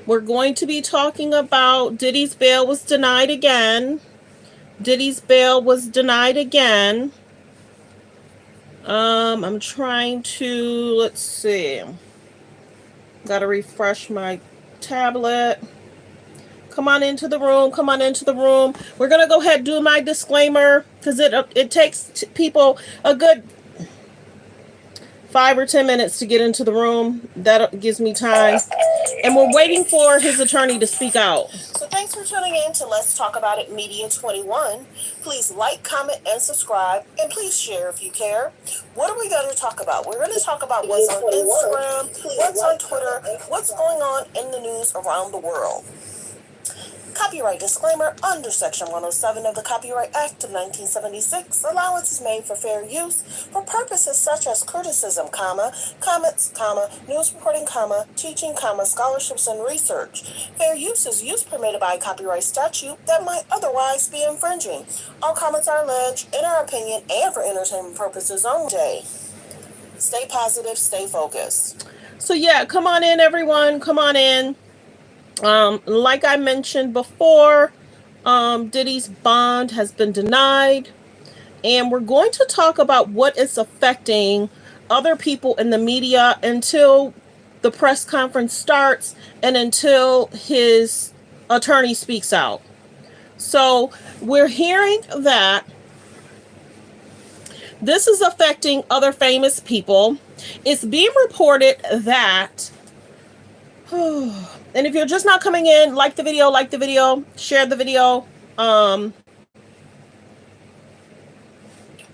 We're going to be talking about Diddy's bail was denied again. Diddy's bail was denied again. I'm trying to, let's see. Gotta refresh my tablet. Come on into the room. Come on into the room. We're gonna go ahead and do my disclaimer because it takes people a good 5 or 10 minutes to get into the room. That gives me time. And we're waiting for his attorney to speak out. So thanks for tuning in to Let's Talk About It Media 21. Please like, comment, and subscribe. And please share if you care. What are we going to talk about? We're going to talk about what's on Instagram, what's on Twitter, what's going on in the news around the world. Copyright disclaimer under Section 107 of the Copyright Act of 1976. Allowance is made for fair use for purposes such as criticism, comments, news reporting, teaching, scholarships, and research. Fair use is use permitted by a copyright statute that might otherwise be infringing. All comments are alleged, in our opinion, and for entertainment purposes only. Stay positive, stay focused. So yeah, come on in, everyone. Come on in. Like I mentioned before, Diddy's bond has been denied, and we're going to talk about what is affecting other people in the media until the press conference starts and until his attorney speaks out. So we're hearing that this is affecting other famous people. It's being reported that and if you're just not coming in, like the video, share the video. I'm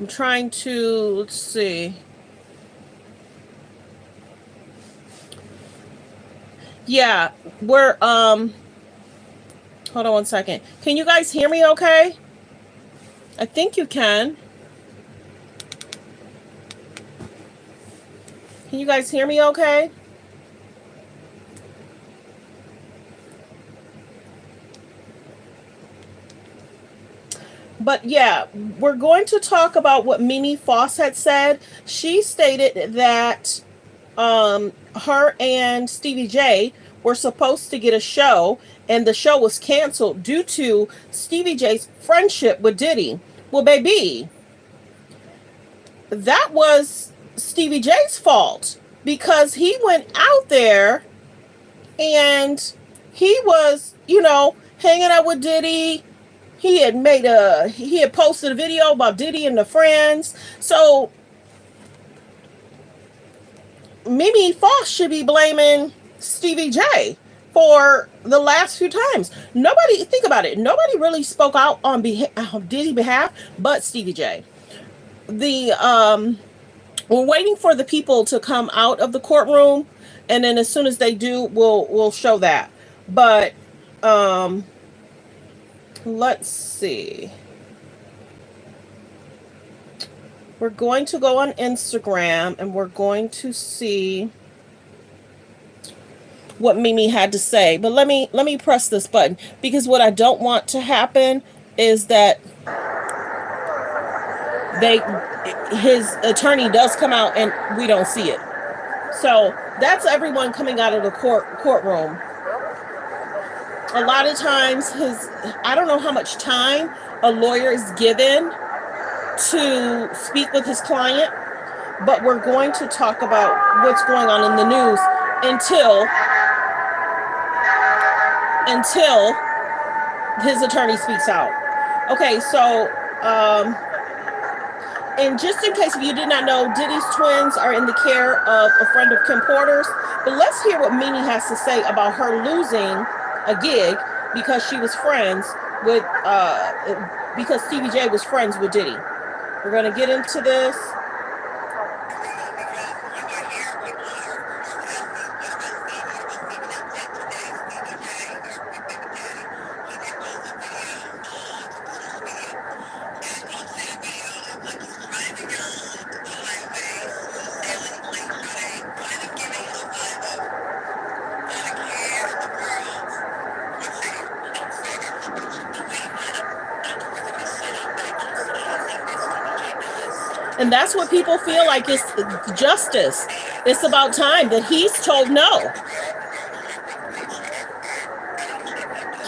trying to, let's see. Yeah, we're, hold on one second. Can you guys hear me okay? I think you can. Can you guys hear me okay? But yeah, we're going to talk about what Mimi Foss had said. She stated that her and Stevie J were supposed to get a show, and the show was canceled due to Stevie J's friendship with Diddy. Well, baby, that was Stevie J's fault because he went out there and he was, hanging out with Diddy. He had posted a video about Diddy and the friends. So Mimi Foss should be blaming Stevie J for the last few times. Think about it. Nobody really spoke out on Diddy's behalf but Stevie J. We're waiting for the people to come out of the courtroom, and then as soon as they do, we'll show that. But let's see. We're going to go on Instagram and we're going to see what Mimi had to say. But let me press this button because what I don't want to happen is that his attorney does come out and we don't see it. So that's everyone coming out of the courtroom. A lot of times I don't know how much time a lawyer is given to speak with his client, but we're going to talk about what's going on in the news until his attorney speaks out. Okay, so and just in case if you did not know, Diddy's twins are in the care of a friend of Kim Porter's. But let's hear what Mimi has to say about her losing a gig because she was friends with because Stevie J was friends with Diddy. We're gonna get into this. And that's what people feel like is justice. It's about time that he's told no.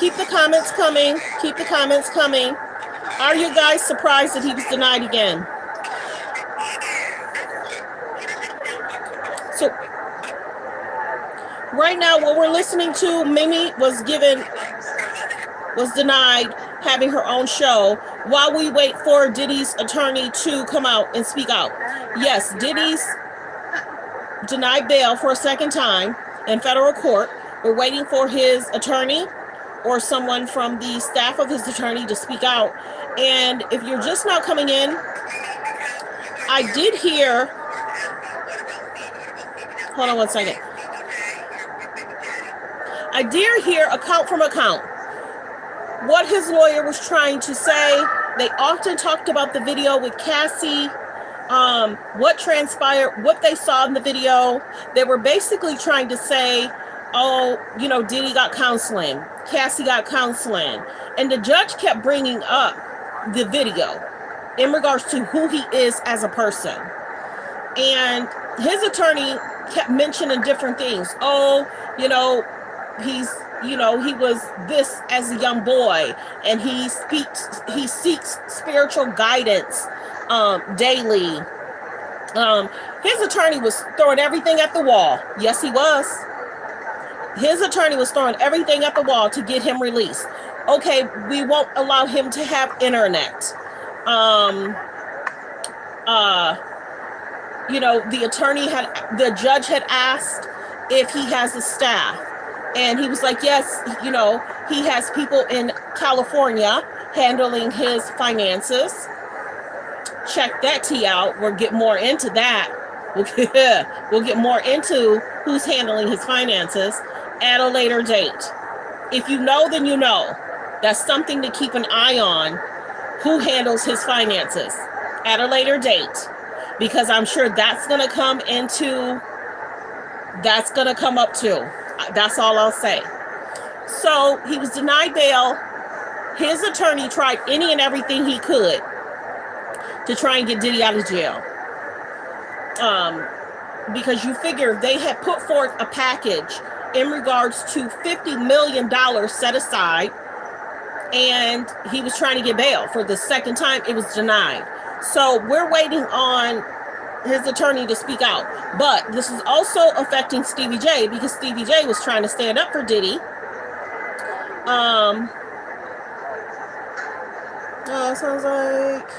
keep the comments coming. Keep the comments coming. Are you guys surprised that he was denied again? So right now, what we're listening to, Mimi was denied having her own show while we wait for Diddy's attorney to come out and speak out. Yes, Diddy's denied bail for a second time in federal court. We're waiting for his attorney or someone from the staff of his attorney to speak out. And if you're just now coming in, I did hear, hold on one second. I did hear account from account what his lawyer was trying to say. They often talked about the video with Cassie, what transpired, what they saw in the video. They were basically trying to say, oh, you know, Diddy got counseling, Cassie got counseling. And the judge kept bringing up the video in regards to who he is as a person. And his attorney kept mentioning different things. Oh, you know, he was this as a young boy, and he seeks spiritual guidance daily. His attorney was throwing everything at the wall. Yes, he was. His attorney was throwing everything at the wall to get him released. Okay, we won't allow him to have internet. The judge had asked if he has a staff. And he was like, yes, you know, he has people in California handling his finances. Check that tea out. We'll get more into that. We'll get more into who's handling his finances at a later date. If you know, then you know. That's something to keep an eye on, who handles his finances at a later date. Because I'm sure that's going to come up too. That's all I'll say. So he was denied bail. His attorney tried any and everything he could to try and get Diddy out of jail. Because you figure they had put forth a package in regards to $50 million set aside, and he was trying to get bail. For the second time, it was denied. So we're waiting on his attorney to speak out. But this is also affecting Stevie J, because Stevie J was trying to stand up for Diddy. Sounds like...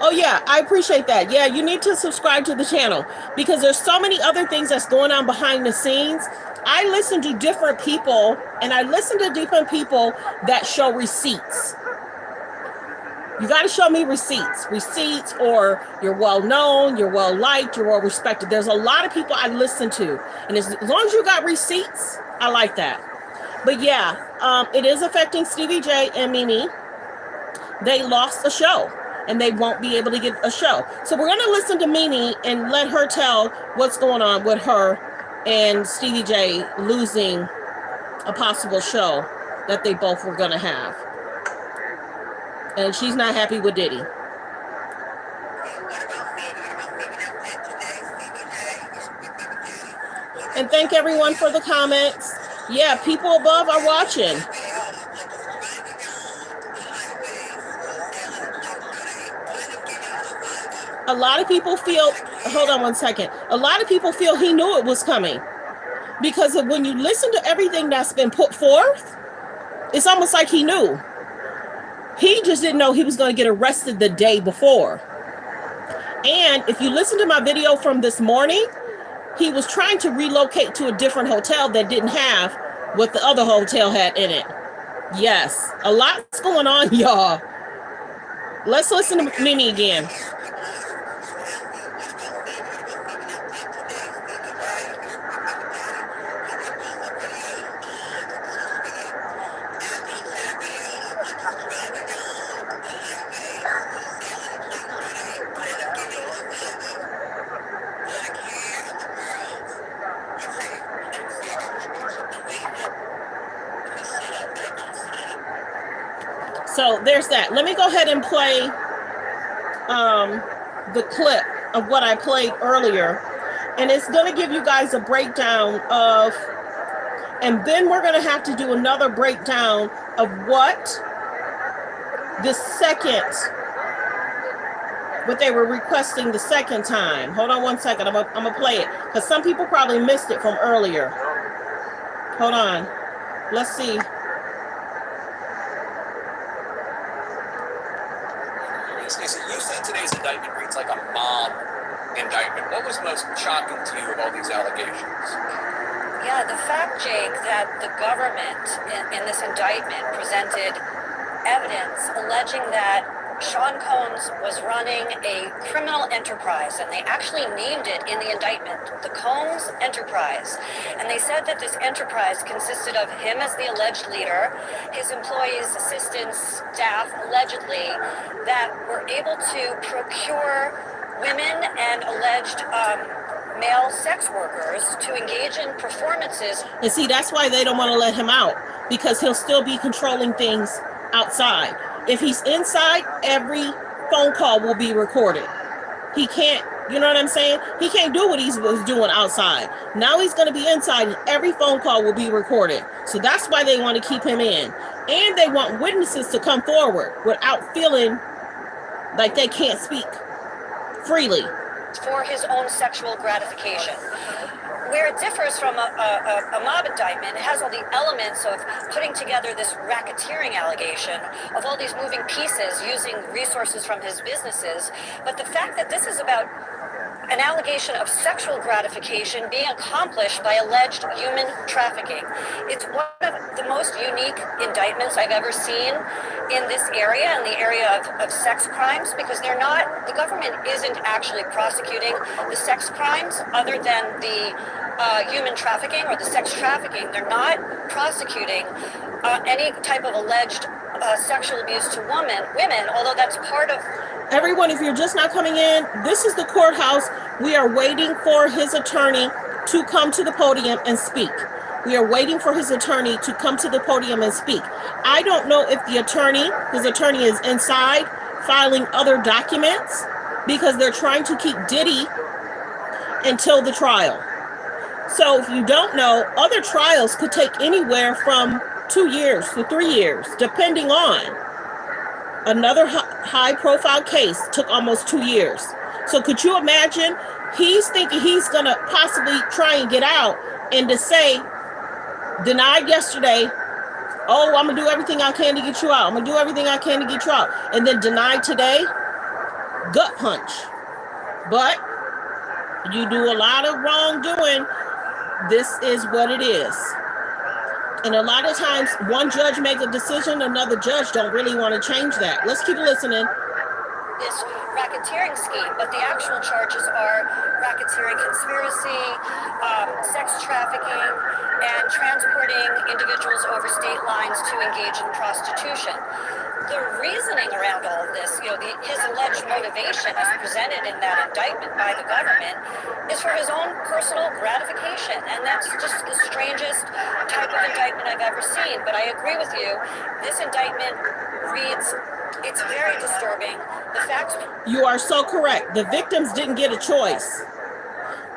Oh yeah, I appreciate that. Yeah, you need to subscribe to the channel, because there's so many other things that's going on behind the scenes. I listen to different people, and I listen to different people that show receipts. You got to show me receipts, or you're well known, you're well liked, you're well respected. There's a lot of people I listen to, and as long as you got receipts, I like that. But yeah, it is affecting Stevie J and Mimi. They lost a show, and they won't be able to get a show. So we're going to listen to Mimi and let her tell what's going on with her and Stevie J losing a possible show that they both were going to have. And she's not happy with Diddy. And thank everyone for the comments. Yeah, people above are watching. A lot of people feel, hold on one second. A lot of people feel he knew it was coming. Because of when you listen to everything that's been put forth, it's almost like he knew. He just didn't know he was going to get arrested the day before. And if you listen to my video from this morning, he was trying to relocate to a different hotel that didn't have what the other hotel had in it. Yes, a lot's going on, y'all. Let's listen to Mimi again. So there's that. Let me go ahead and play the clip of what I played earlier. And it's going to give you guys a breakdown of, and then we're going to have to do another breakdown of what the second, what they were requesting the second time. Hold on one second. I'm going to play it because some people probably missed it from earlier. Hold on. Let's see. You said today's indictment reads like a mob indictment. What was most shocking to you of all these allegations? Yeah, the fact, Jake, that the government in this indictment presented evidence alleging that Sean Combs was running a criminal enterprise, and they actually named it in the indictment, the Combs Enterprise. And they said that this enterprise consisted of him as the alleged leader, his employees, assistants, staff, allegedly, that were able to procure women and alleged male sex workers to engage in performances. And see, that's why they don't want to let him out, because he'll still be controlling things outside. If he's inside, every phone call will be recorded. He can't, you know what I'm saying? He can't do what he was doing outside. Now he's going to be inside, and every phone call will be recorded. So that's why they want to keep him in. And they want witnesses to come forward without feeling like they can't speak freely. For his own sexual gratification. Where it differs from a mob indictment, it has all the elements of putting together this racketeering allegation of all these moving pieces using resources from his businesses. But the fact that this is about an allegation of sexual gratification being accomplished by alleged human trafficking. It's one of the most unique indictments I've ever seen in this area, in the area of sex crimes, because they're not, the government isn't actually prosecuting the sex crimes other than the human trafficking or the sex trafficking. They're not prosecuting any type of alleged sexual abuse to women, although that's part of... Everyone, if you're just not coming in, this is the courthouse. We are waiting for his attorney to come to the podium and speak. We are waiting for his attorney to come to the podium and speak. I don't know if his attorney is inside filing other documents, because they're trying to keep Diddy until the trial. So if you don't know, other trials could take anywhere from 2 years to 3 years, depending on. Another high-profile case took almost 2 years. So could you imagine? He's thinking he's going to possibly try and get out, and to say, denied yesterday, oh, I'm going to do everything I can to get you out. I'm going to do everything I can to get you out. And then denied today, gut punch. But you do a lot of wrongdoing, this is what it is. And a lot of times, one judge make a decision, another judge don't really want to change that. Let's keep listening. This racketeering scheme, but the actual charges are racketeering conspiracy, sex trafficking, and transporting individuals over state lines to engage in prostitution. The reasoning around all of this, his alleged motivation as presented in that indictment by the government is for his own personal gratification. And that's just the strangest type of indictment I've ever seen. But I agree with you. This indictment reads, it's very disturbing. The facts... You are so correct. The victims didn't get a choice.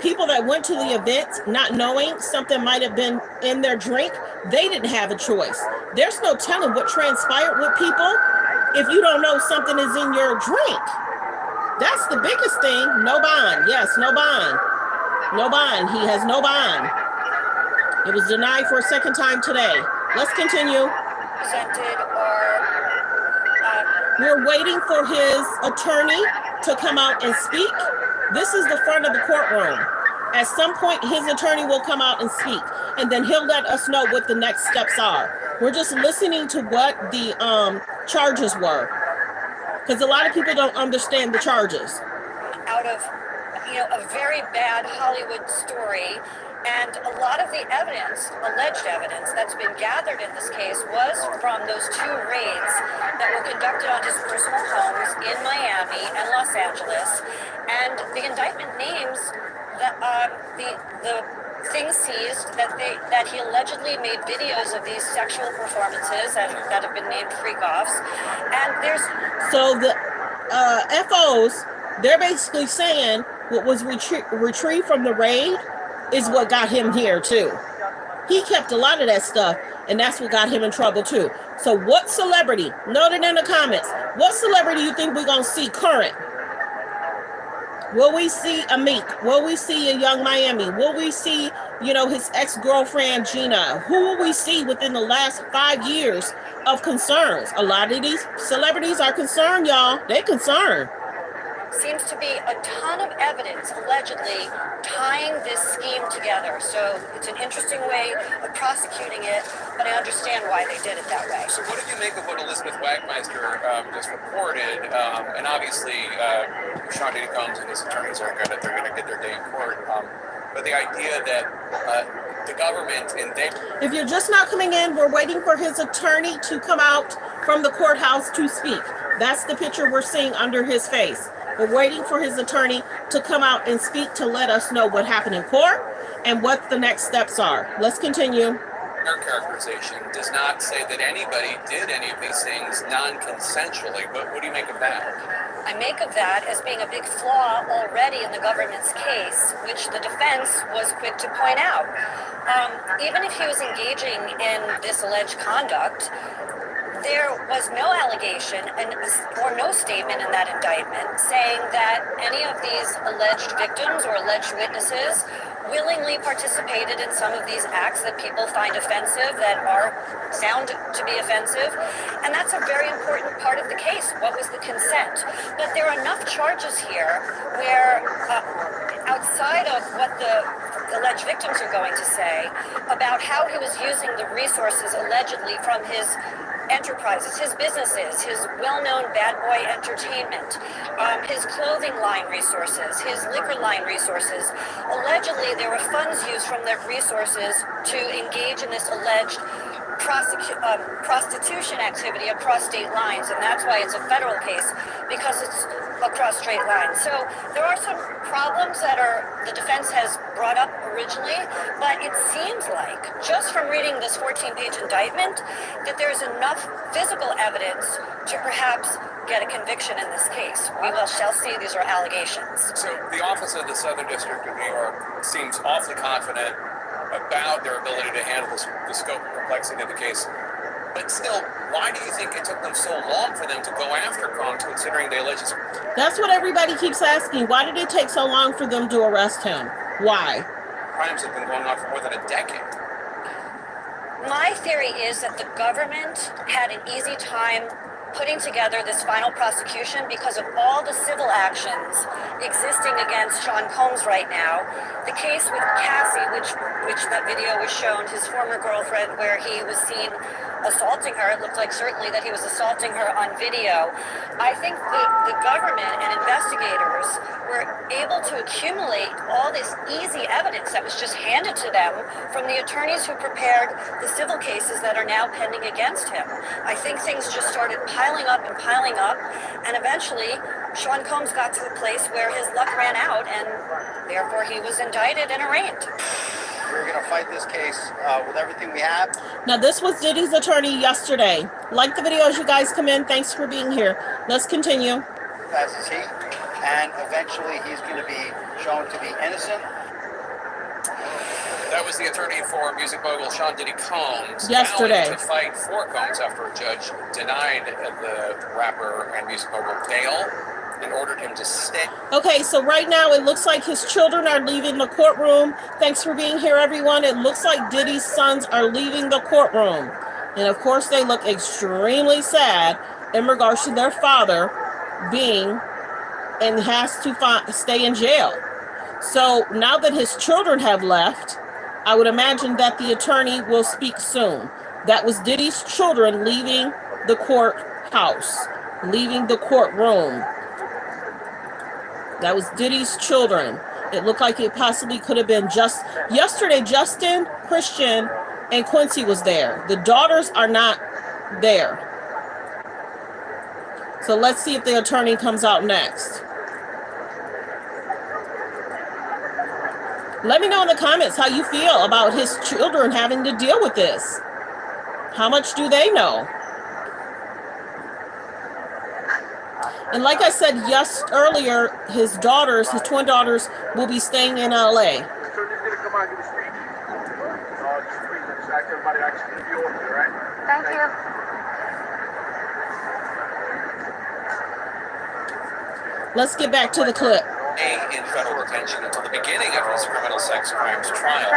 People that went to the event not knowing something might have been in their drink, they didn't have a choice. There's no telling what transpired with people if you don't know something is in your drink. That's the biggest thing. No bond. Yes, no bond. No bond. He has no bond. It was denied for a second time today. Let's continue. We're waiting for his attorney to come out and speak. This is the front of the courtroom. At some point, his attorney will come out and speak, and then he'll let us know what the next steps are. We're just listening to what the charges were, because a lot of people don't understand the charges. Out of, a very bad Hollywood story, and a lot of the evidence, alleged evidence, that's been gathered in this case was from those 2 raids that were conducted on his personal homes in Miami and Los Angeles. And the indictment names the things seized that he allegedly made videos of these sexual performances that have been named freak-offs. And there's... So the FOs, they're basically saying what was retrieved from the raid is what got him here too. He kept a lot of that stuff, and that's what got him in trouble too. So what celebrity, note it in the comments, what celebrity you think we're going to see current? Will we see a Meek? Will we see a Young Miami? Will we see, his ex-girlfriend Gina? Who will we see within the last 5 years of concerns? A lot of these celebrities are concerned, y'all. They're concerned. Seems to be a ton of evidence allegedly tying this scheme together. So it's an interesting way of prosecuting it, but I understand why they did it that way. So what did you make of what Elizabeth Wagmeister just reported? And obviously, Sean Diddy Combs and his attorneys are going to get their day in court. But the idea that the government and they... If you're just not coming in, we're waiting for his attorney to come out from the courthouse to speak. That's the picture we're seeing under his face. We're waiting for his attorney to come out and speak to let us know what happened in court and what the next steps are. Let's continue. Their characterization does not say that anybody did any of these things non-consensually. But what do you make of that? I make of that as being a big flaw already in the government's case, which the defense was quick to point out. Even if he was engaging in this alleged conduct, there was no allegation or no statement in that indictment saying that any of these alleged victims or alleged witnesses willingly participated in some of these acts that people find offensive, that are sound to be offensive. And that's a very important part of the case. What was the consent? But there are enough charges here where outside of what the alleged victims are going to say about how he was using the resources allegedly from his enterprises, his businesses, his well-known Bad Boy Entertainment, his clothing line resources, his liquor line resources. Allegedly, there were funds used from their resources to engage in this alleged prostitution activity across state lines, and that's why it's a federal case, because it's across straight lines. So there are some problems that the defense has brought up originally, but it seems like, just from reading this 14-page indictment, that there's enough physical evidence to perhaps get a conviction in this case. We shall see. These are allegations. So the Office of the Southern District of New York seems awfully confident about their ability to handle the scope and complexity of the case. But still, why do you think it took them so long for them to go after Combs, considering they alleged... That's what everybody keeps asking. Why did it take so long for them to arrest him? Why? Crimes have been going on for more than a decade. My theory is that the government had an easy time putting together this final prosecution because of all the civil actions existing against Sean Combs right now. The case with Cassie, which that video was shown, his former girlfriend, where he was seen assaulting her. It looked like certainly that he was assaulting her on video. I think the government and investigators were able to accumulate all this easy evidence that was just handed to them from the attorneys who prepared the civil cases that are now pending against him. I think things just started piling up, and eventually Sean Combs got to a place where his luck ran out, and therefore he was indicted and arraigned. We're going to fight this case with everything we have. Now, this was Diddy's attorney yesterday. Like the video as you guys come in. Thanks for being here. Let's continue. As is he. And eventually he's going to be shown to be innocent. That was the attorney for music mogul Sean Diddy Combs. Yesterday. To fight for Combs after a judge denied the rapper and music mogul bail and ordered him to stay. Okay, so right now it looks like his children are leaving the courtroom. Thanks for being here, everyone. It looks like Diddy's sons are leaving the courtroom. And of course, they look extremely sad in regards to their father being and has to stay in jail. So now that his children have left, I would imagine that the attorney will speak soon. That was Diddy's children leaving the courthouse, leaving the courtroom. That was Diddy's children. It looked like it possibly could have been just yesterday. Justin, Christian, and Quincy was there. The daughters are not there. So let's see if the attorney comes out next. Let me know in the comments how you feel about his children having to deal with this. How much do they know? And like I said earlier, his daughters, his twin daughters, will be staying in LA. So he's gonna come out and give a speech. Just 3 minutes. Everybody actually give you order, right? Thank you. Let's get back to the clip. In federal detention until the beginning of his criminal sex crimes trial.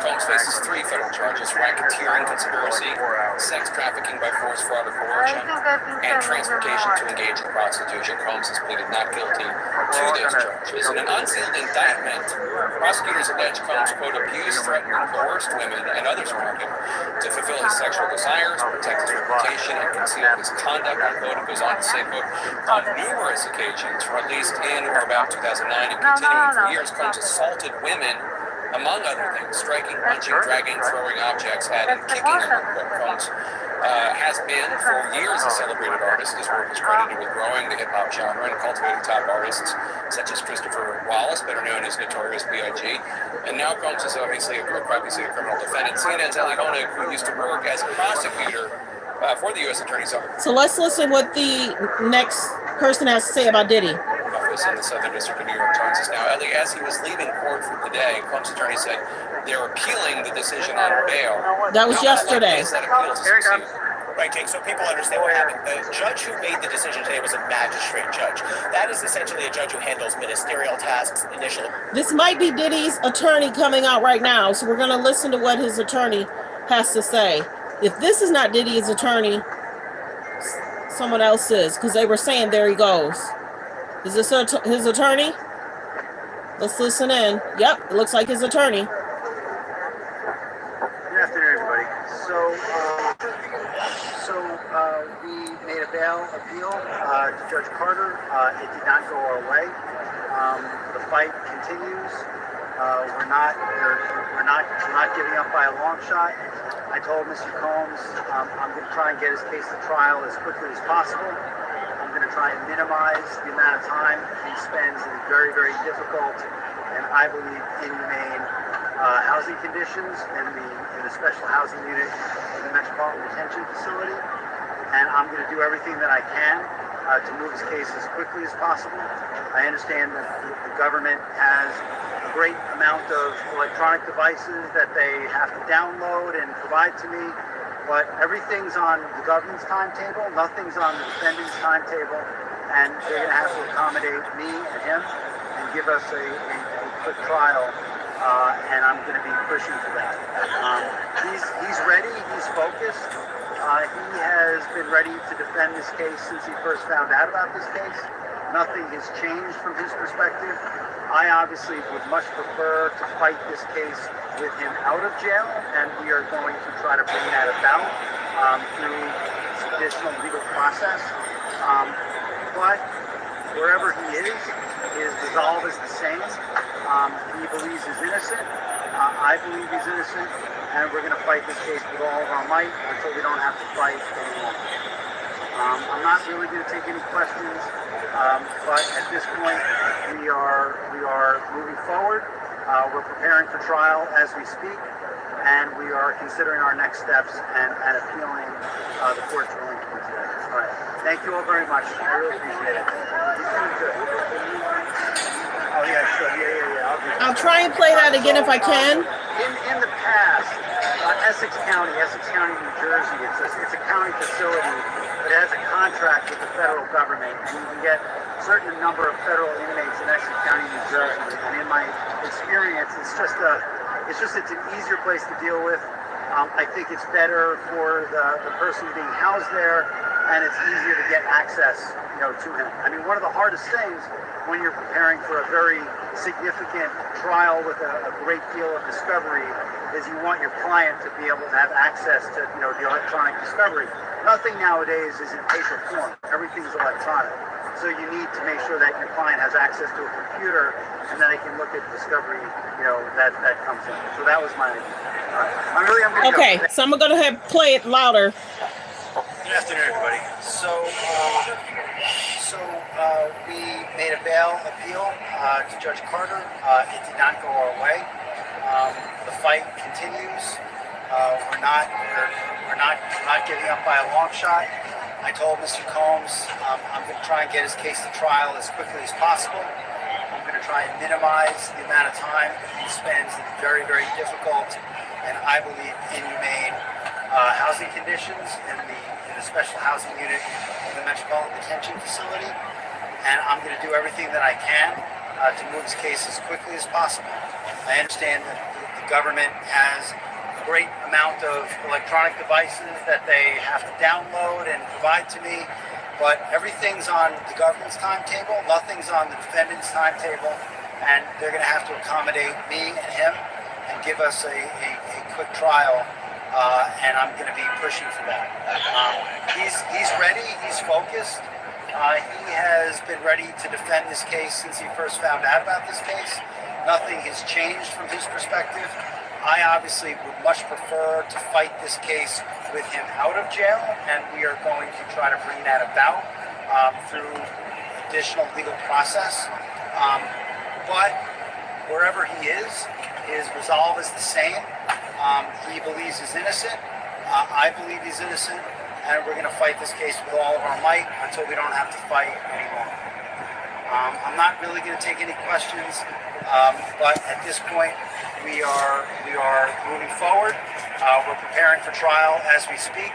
Combs faces 3 federal charges: racketeering, conspiracy, sex trafficking by force, fraud, or coercion, and transportation to engage in prostitution. Combs has pleaded not guilty to those charges. In an unsealed indictment, prosecutors allege Combs, quote, abused, threatened, and coerced women and others around him to fulfill his sexual desires, protect his reputation, and conceal his conduct, unquote. It goes on to say, quote, on numerous occasions, or at least in or about 2009 and continuing for years, Combs assaulted women, among other things, striking, punching, dragging, throwing objects at, and kicking them. Combs has been for years a celebrated artist. His work is credited with growing the hip-hop genre and cultivating top artists such as Christopher Wallace, better known as Notorious B.I.G. And now Combs is obviously a criminal defendant. CNN's Ellie Honig, who used to work as a prosecutor for the U.S. Attorney's Office. So let's listen what the next person has to say about Diddy. In the Southern District of New York joins us now. Ellie, as he was leaving court for the day, Combs' attorney said they're appealing the decision on bail. That was yesterday. Right, Jake, so people understand what happened. The judge who made the decision today was a magistrate judge. That is essentially a judge who handles ministerial tasks initially. This might be Diddy's attorney coming out right now, so we're going to listen to what his attorney has to say. If this is not Diddy's attorney, someone else is, because they were saying there he goes. Is this his attorney? Let's listen in. Yep, it looks like his attorney. Good afternoon, everybody. So we made a bail appeal to Judge Carter. It did not go our way. The fight continues. We're not giving up by a long shot. I told Mr. Combs I'm going to try and get his case to trial as quickly as possible. I'm going to try and minimize the amount of time he spends in very, very difficult and I believe inhumane housing conditions in the special housing unit of the Metropolitan Detention Facility. And I'm going to do everything that I can to move his case as quickly as possible. I understand that the government has a great amount of electronic devices that they have to download and provide to me. But everything's on the government's timetable, nothing's on the defendant's timetable, and they're going to have to accommodate me and him and give us a quick trial, and I'm going to be pushing for that. He's ready, he's focused. He has been ready to defend this case since he first found out about this case. Nothing has changed from his perspective. I obviously would much prefer to fight this case with him out of jail, and we are going to try to bring that about through additional legal process. But wherever he is, his resolve is the same. He believes he's innocent. I believe he's innocent, and we're going to fight this case with all of our might until we don't have to fight anymore. I'm not really going to take any questions, but at this point, we are moving forward. We're preparing for trial as we speak, and we are considering our next steps and appealing the court's ruling today. All right. Thank you all very much. I really appreciate it. He's doing good. Oh, yeah, sure. Yeah. I'll try and play that again if I can. In the past, Essex County, New Jersey, it's a county facility, but it has a contract with the federal government, and you can get a certain number of federal inmates in Essex County, New Jersey. And in my experience, it's an easier place to deal with. I think it's better for the person being housed there, and it's easier to get access, to him. I mean, one of the hardest things when you're preparing for a very significant trial with a great deal of discovery is you want your client to be able to have access to, the electronic discovery. Nothing nowadays is in paper form. Everything's electronic. So you need to make sure that your client has access to a computer and then they can look at discovery, that comes in. So that was my idea. I'm good. Okay, so I'm going to go ahead and play it louder. Good afternoon, everybody. So we made a bail appeal to Judge Carter. It did not go our way. The fight continues. We're not giving up by a long shot. I told Mr. Combs I'm going to try and get his case to trial as quickly as possible. I'm going to try and minimize the amount of time he spends in very, very difficult and I believe inhumane housing conditions in the special housing unit of the Metropolitan Detention Facility. And I'm going to do everything that I can to move his case as quickly as possible. I understand that the government has a great amount of electronic devices that they have to download and provide to me, but everything's on the government's timetable, nothing's on the defendant's timetable, and they're going to have to accommodate me and him and give us a quick trial, and I'm going to be pushing for that. He's ready, he's focused. He has been ready to defend this case since he first found out about this case. Nothing has changed from his perspective. I obviously would much prefer to fight this case with him out of jail, and we are going to try to bring that about through additional legal process. But wherever he is, his resolve is the same. He believes he's innocent. I believe he's innocent. And we're going to fight this case with all of our might until we don't have to fight anymore. I'm not really going to take any questions, but at this point, we are moving forward. We're preparing for trial as we speak,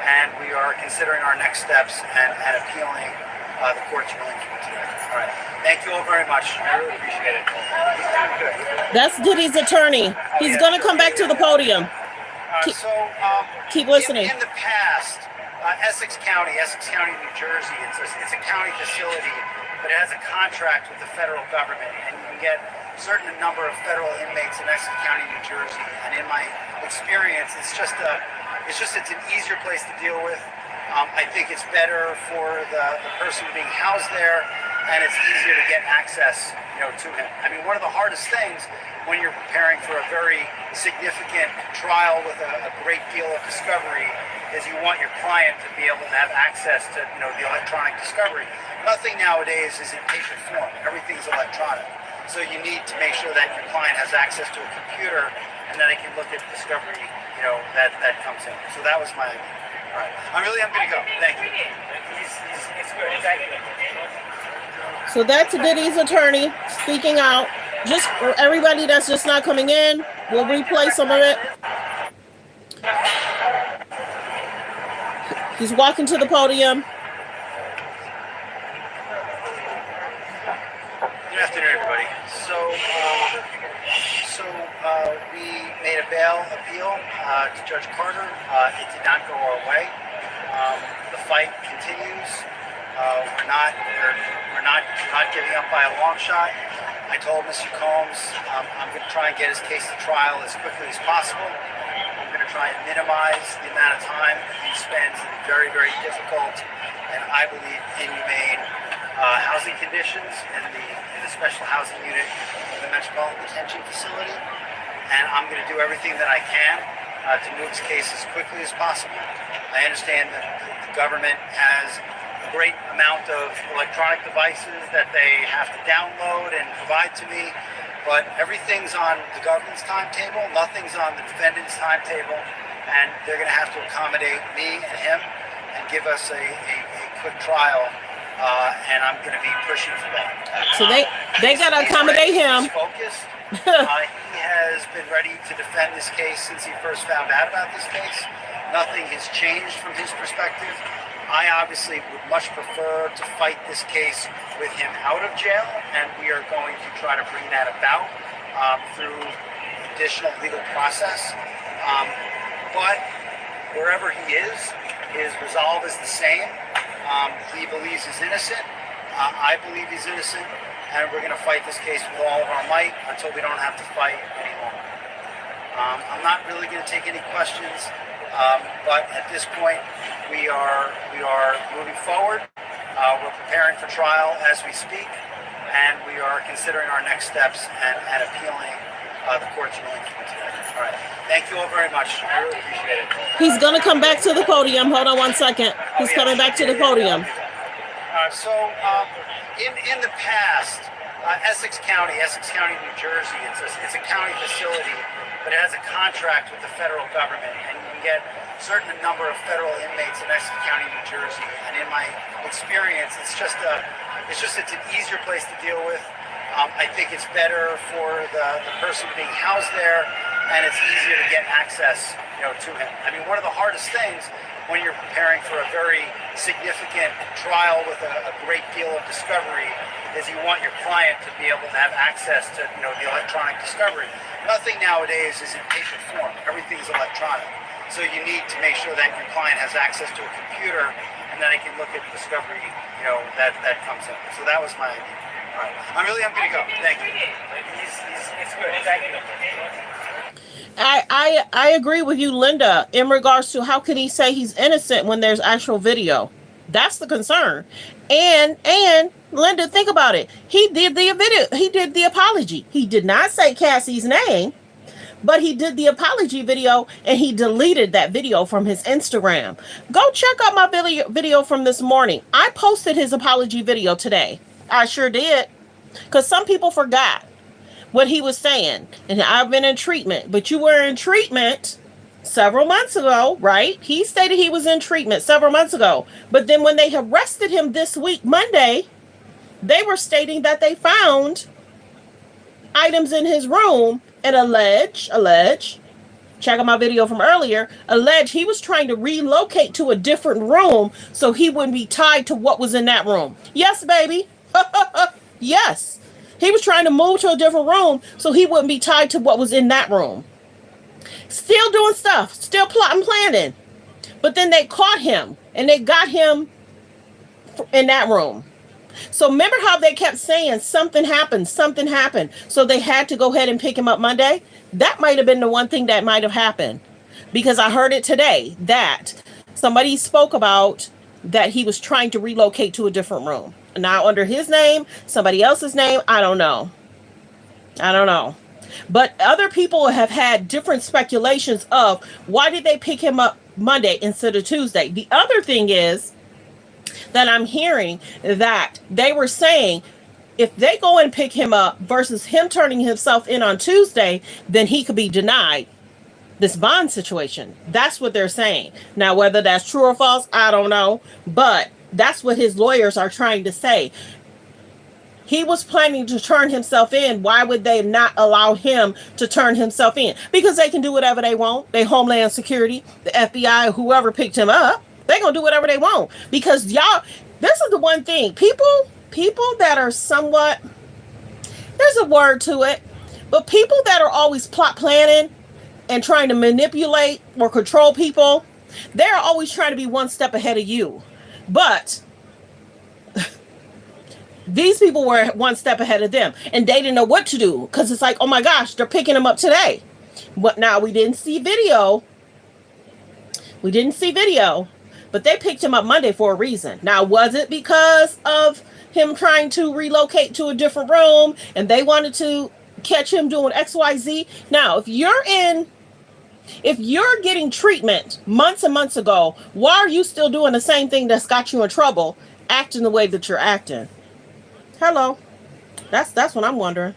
and we are considering our next steps and appealing the court's ruling for today. All right. Thank you all very much. I really appreciate it. He's doing good. That's Diddy's attorney. He's going to come back to the podium. Keep listening. In the past, Essex County, New Jersey, it's a county facility, but it has a contract with the federal government, and you can get a certain number of federal inmates in Essex County, New Jersey. And in my experience, it's an easier place to deal with. I think it's better for the person being housed there, and it's easier to get access, to him. I mean, one of the hardest things when you're preparing for a very significant trial with a great deal of discovery is you want your client to be able to have access to, the electronic discovery. Nothing nowadays is in paper form. Everything's electronic. So you need to make sure that your client has access to a computer and that they can look at discovery, that comes in. So that was my idea. All right. I'm going to go. Thank you. It's good. Thank you. So that's Diddy's attorney speaking out. Just for everybody that's just not coming in, we'll replay some of it. He's walking to the podium. Good afternoon, everybody. So we made a bail appeal to Judge Carter. It did not go our way. The fight continues. We're not giving up by a long shot. I told Mr. Combs I'm going to try and get his case to trial as quickly as possible. I'm going to try and minimize the amount of time he spends in very, very difficult and I believe inhumane housing conditions in the special housing unit of the Metropolitan Detention Facility. And I'm going to do everything that I can to move his case as quickly as possible. I understand that the government has a great amount of electronic devices that they have to download and provide to me, but everything's on the government's timetable, nothing's on the defendant's timetable, and they're going to have to accommodate me and him and give us a quick trial, and I'm going to be pushing for that. So they got to accommodate him. He's focused. He has been ready to defend this case since he first found out about this case. Nothing has changed from his perspective. I obviously would much prefer to fight this case with him out of jail, and we are going to try to bring that about through additional legal process. But wherever he is, his resolve is the same. He believes he's innocent. I believe he's innocent, and we're going to fight this case with all of our might until we don't have to fight anymore. I'm not really going to take any questions. But at this point, we are moving forward. We're preparing for trial as we speak, and we are considering our next steps and appealing the court's ruling for today. All right. Thank you all very much. I really appreciate it. He's going to come back to the podium. Hold on one second. He's coming back to the podium. In the past, Essex County, New Jersey, it's a county facility, but it has a contract with the federal government, and you can get a certain number of federal inmates in Essex County, New Jersey, and in my experience, it's an easier place to deal with. I think it's better for the person being housed there, and it's easier to get access, to him. I mean, one of the hardest things when you're preparing for a very significant trial with a great deal of discovery is you want your client to be able to have access to, the electronic discovery. Nothing nowadays is in paper form. Everything's electronic. So you need to make sure that your client has access to a computer and then they can look at the discovery, that comes in. So that was my idea. All right. I'm going to go. Thank you. It's good. Thank you. I agree with you, Linda, in regards to how can he say he's innocent when there's actual video. That's the concern. And Linda, think about it. He did the video. He did the apology. He did not say Cassie's name, but he did the apology video and he deleted that video from his Instagram. Go check out my video from this morning. I posted his apology video today. I sure did. Because some people forgot what he was saying. And I've been in treatment, but you were in treatment several months ago, right? He stated he was in treatment several months ago. But then when they arrested him this week, Monday, they were stating that they found items in his room and allege, check out my video from earlier, allege he was trying to relocate to a different room so he wouldn't be tied to what was in that room. Yes, baby. Yes. He was trying to move to a different room so he wouldn't be tied to what was in that room. Still doing stuff, still plotting, planning. But then they caught him and they got him in that room. So remember how they kept saying something happened. So they had to go ahead and pick him up Monday. That might have been the one thing that might have happened, because I heard it today that somebody spoke about that he was trying to relocate to a different room. Now under his name, somebody else's name, I don't know. But other people have had different speculations of why did they pick him up Monday instead of Tuesday. The other thing is that I'm hearing that they were saying if they go and pick him up versus him turning himself in on Tuesday, then he could be denied this bond situation. That's what they're saying. Now, whether that's true or false, I don't know. But that's what his lawyers are trying to say. He was planning to turn himself in. Why would they not allow him to turn himself in? Because they can do whatever they want. They Homeland Security, the FBI, whoever picked him up, they're going to do whatever they want. Because y'all, this is the one thing. People that are somewhat, there's a word to it, but people that are always plot planning and trying to manipulate or control people, they're always trying to be one step ahead of you. But these people were one step ahead of them and they didn't know what to do, because it's like, oh my gosh, they're picking him up today. But now we didn't see video, but they picked him up Monday for a reason. Now, was it because of him trying to relocate to a different room and they wanted to catch him doing XYZ? Now, if you're getting treatment months and months ago, why are you still doing the same thing that's got you in trouble, acting the way that you're acting? Hello. That's what I'm wondering.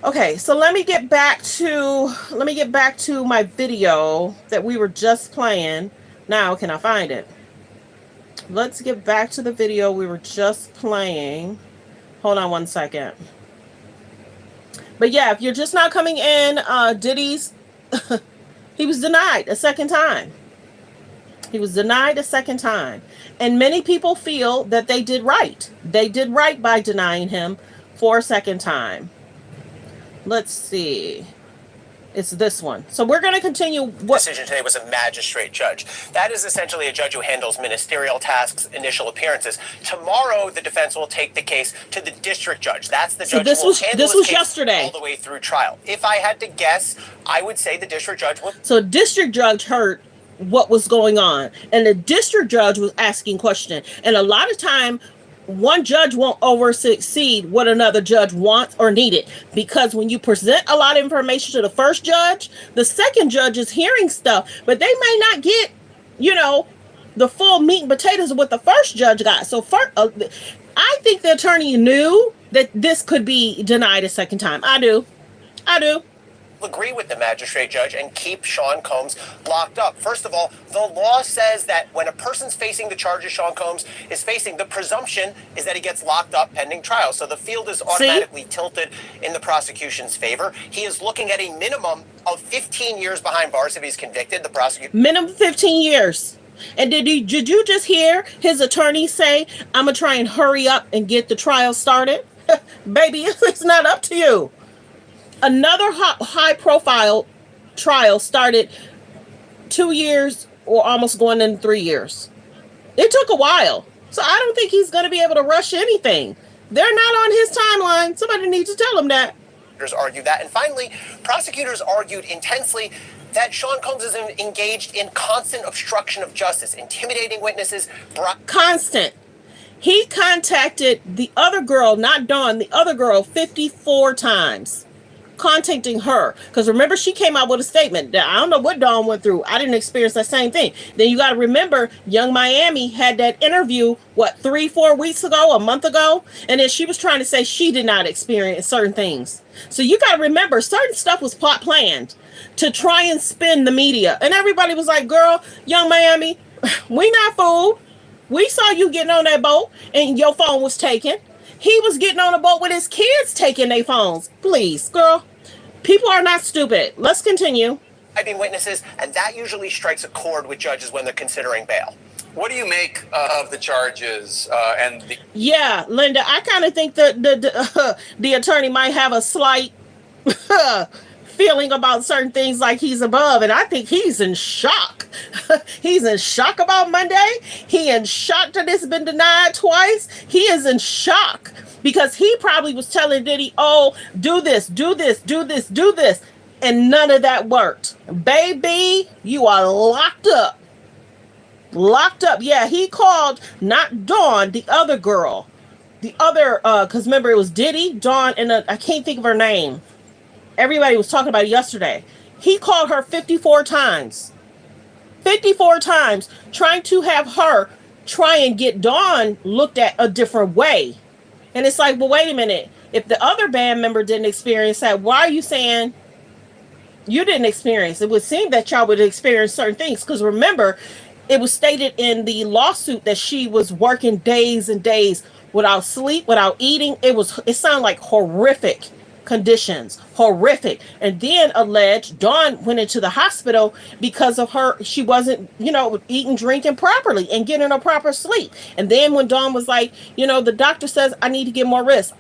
Okay, so let me get back to my video that we were just playing. Now, can I find it? Let's get back to the video we were just playing. Hold on one second. But yeah, if you're just not coming in, Diddy's he was denied a second time. And many people feel that they did right. They did right by denying him for a second time. Let's see. It's this one. So we're going to continue. The decision today was a magistrate judge. That is essentially a judge who handles ministerial tasks, initial appearances. Tomorrow, the defense will take the case to the district judge. That's the judge who will handle this case yesterday, all the way through trial. If I had to guess, I would say the district judge would. So district judge heard what was going on, and the district judge was asking questions. And a lot of time, one judge won't oversee what another judge wants or needed, because when you present a lot of information to the first judge, the second judge is hearing stuff, but they may not get, the full meat and potatoes of what the first judge got. So I think the attorney knew that this could be denied a second time. I do. agree with the magistrate judge and keep Sean Combs locked up. First of all, the law says that when a person's facing the charges Sean Combs is facing, the presumption is that he gets locked up pending trial. So the field is automatically tilted in the prosecution's favor. He is looking at a minimum of 15 years behind bars if he's convicted. The prosecution minimum 15 years. And did you just hear his attorney say, I'm gonna try and hurry up and get the trial started? Baby, it's not up to you. Another high profile trial started 2 years or almost going in 3 years. It took a while. So I don't think he's going to be able to rush anything. They're not on his timeline. Somebody needs to tell him that. Argued that. And finally, prosecutors argued intensely that Sean Combs is engaged in constant obstruction of justice, intimidating witnesses. Constant. He contacted the other girl, not Dawn, the other girl 54 times. Contacting her, because remember, she came out with a statement that I don't know what Dawn went through. I didn't experience that same thing. Then you got to remember, Young Miami had that interview 3-4 weeks ago, a month ago, and then she was trying to say she did not experience certain things. So you got to remember, certain stuff was planned to try and spin the media, and everybody was like, "Girl, Young Miami, we not fooled. We saw you getting on that boat and your phone was taken." He was getting on a boat with his kids taking their phones. Please, girl. People are not stupid. Let's continue. Witnesses, and that usually strikes a chord with judges when they're considering bail. What do you make of the charges and the... Yeah, Linda, I kind of think that the attorney might have a slight feeling about certain things, like he's above, and I think he's in shock. He's in shock about Monday. He in shock that it's been denied twice. He is in shock because he probably was telling Diddy, "Oh, do this, do this, do this, do this," and none of that worked. Baby, you are locked up. Locked up. Yeah, he called not Dawn, the other girl, the other, because remember it was Diddy, Dawn, and I can't think of her name. Everybody was talking about it yesterday. He called her 54 times. 54 times trying to have her try and get Dawn looked at a different way. And it's like, well, wait a minute. If the other band member didn't experience that, why are you saying you didn't experience? It would seem that y'all would experience certain things. Because remember, it was stated in the lawsuit that she was working days and days without sleep, without eating. It sounded like horrific conditions, horrific. And then alleged Dawn went into the hospital because of she wasn't, eating, drinking properly and getting a proper sleep. And then when Dawn was like, the doctor says I need to get more rest,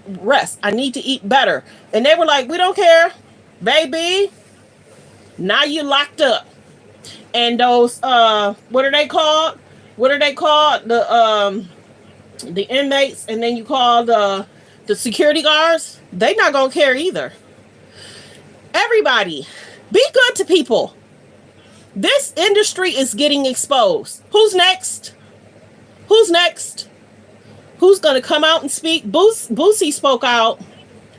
I need to eat better. And they were like, we don't care, baby. Now you locked up. And those, what are they called? The inmates, and then you call the security guards. They not gonna care either. Everybody, be good to people. This industry is getting exposed. Who's next? Who's next? Who's gonna come out and speak? Boosie spoke out.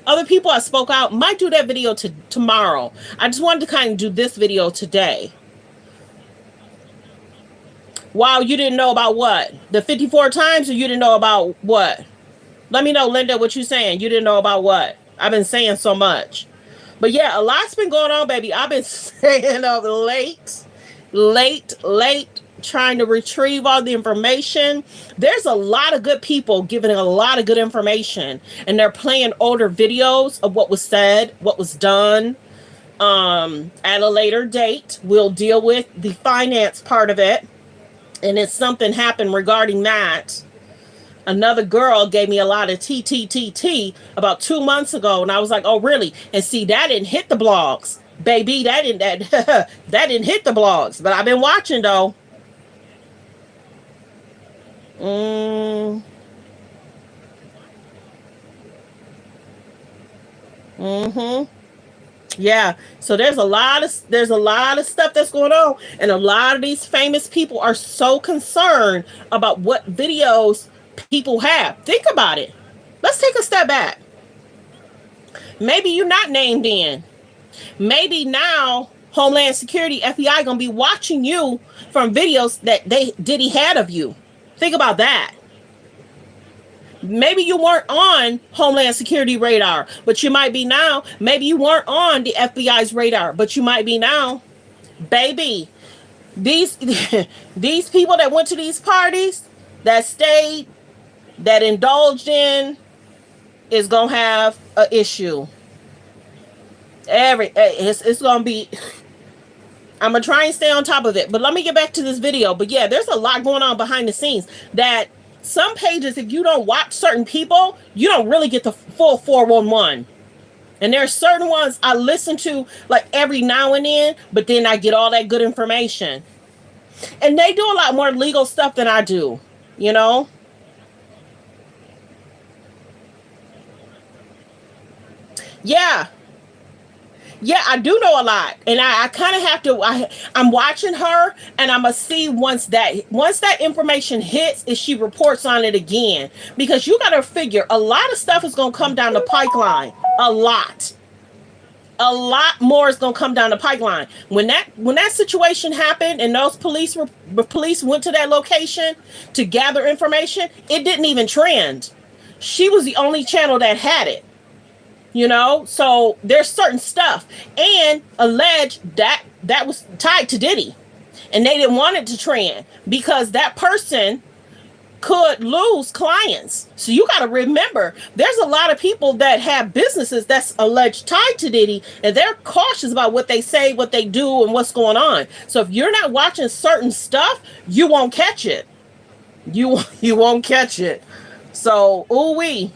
Other people have spoke out. Might do that video tomorrow. I just wanted to kind of do this video today. Wow, you didn't know about what? The 54 times, or you didn't know about what? Let me know, Linda, what you saying. You didn't know about what? I've been saying so much. But yeah, a lot's been going on, baby. I've been staying up late, trying to retrieve all the information. There's a lot of good people giving a lot of good information, and they're playing older videos of what was said, what was done. At a later date, we'll deal with the finance part of it. And if something happened regarding that, another girl gave me a lot of tea about 2 months ago, and I was like, "Oh, really?" And see, that didn't hit the blogs, baby. That didn't hit the blogs. But I've been watching though. Yeah, so there's a lot of stuff that's going on, and a lot of these famous people are so concerned about what videos people have. Think about it. Let's take a step back. Maybe you're not named in. Maybe now Homeland Security, FBI, gonna be watching you from videos that Diddy had of you. Think about that. Maybe you weren't on Homeland Security radar, but you might be now. Maybe you weren't on the FBI's radar, but you might be now. Baby, these these people that went to these parties, that stayed, that indulged in, is gonna have an issue. It's gonna be. I'm gonna try and stay on top of it, but let me get back to this video. But yeah, there's a lot going on behind the scenes that some pages, if you don't watch certain people, you don't really get the full 411. And there are certain ones I listen to like every now and then, but then I get all that good information. And they do a lot more legal stuff than I do, you know? Yeah. Yeah, I do know a lot. And I kind of have to, I'm watching her, and I'm going to see once that information hits, if she reports on it again. Because you got to figure, a lot of stuff is going to come down the pipeline. A lot more is going to come down the pipeline. When that situation happened and those police went to that location to gather information, it didn't even trend. She was the only channel that had it. You know, so there's certain stuff, and alleged that was tied to Diddy, and they didn't want it to trend because that person could lose clients. So you got to remember, there's a lot of people that have businesses that's alleged tied to Diddy, and they're cautious about what they say, what they do, and what's going on. So if you're not watching certain stuff, you won't catch it. You won't catch it. So, ooh-wee.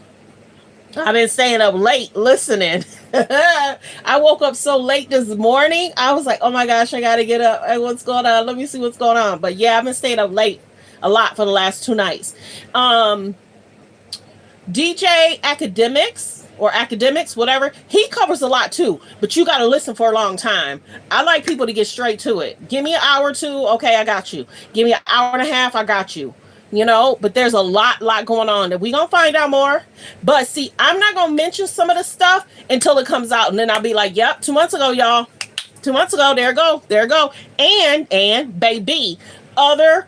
I've been staying up late listening. I woke up so late this morning. I was like, oh my gosh, I got to get up. Hey, what's going on? Let me see what's going on. But yeah, I've been staying up late a lot for the last 2 nights. DJ Academics, whatever, he covers a lot too, but you got to listen for a long time. I like people to get straight to it. Give me an hour or two. Okay, I got you. Give me an hour and a half. I got you. You know, but there's a lot going on that we gonna find out more. But see, I'm not gonna mention some of the stuff until it comes out, and then I'll be like, yep, 2 months ago, y'all. 2 months ago, there it go. And baby, other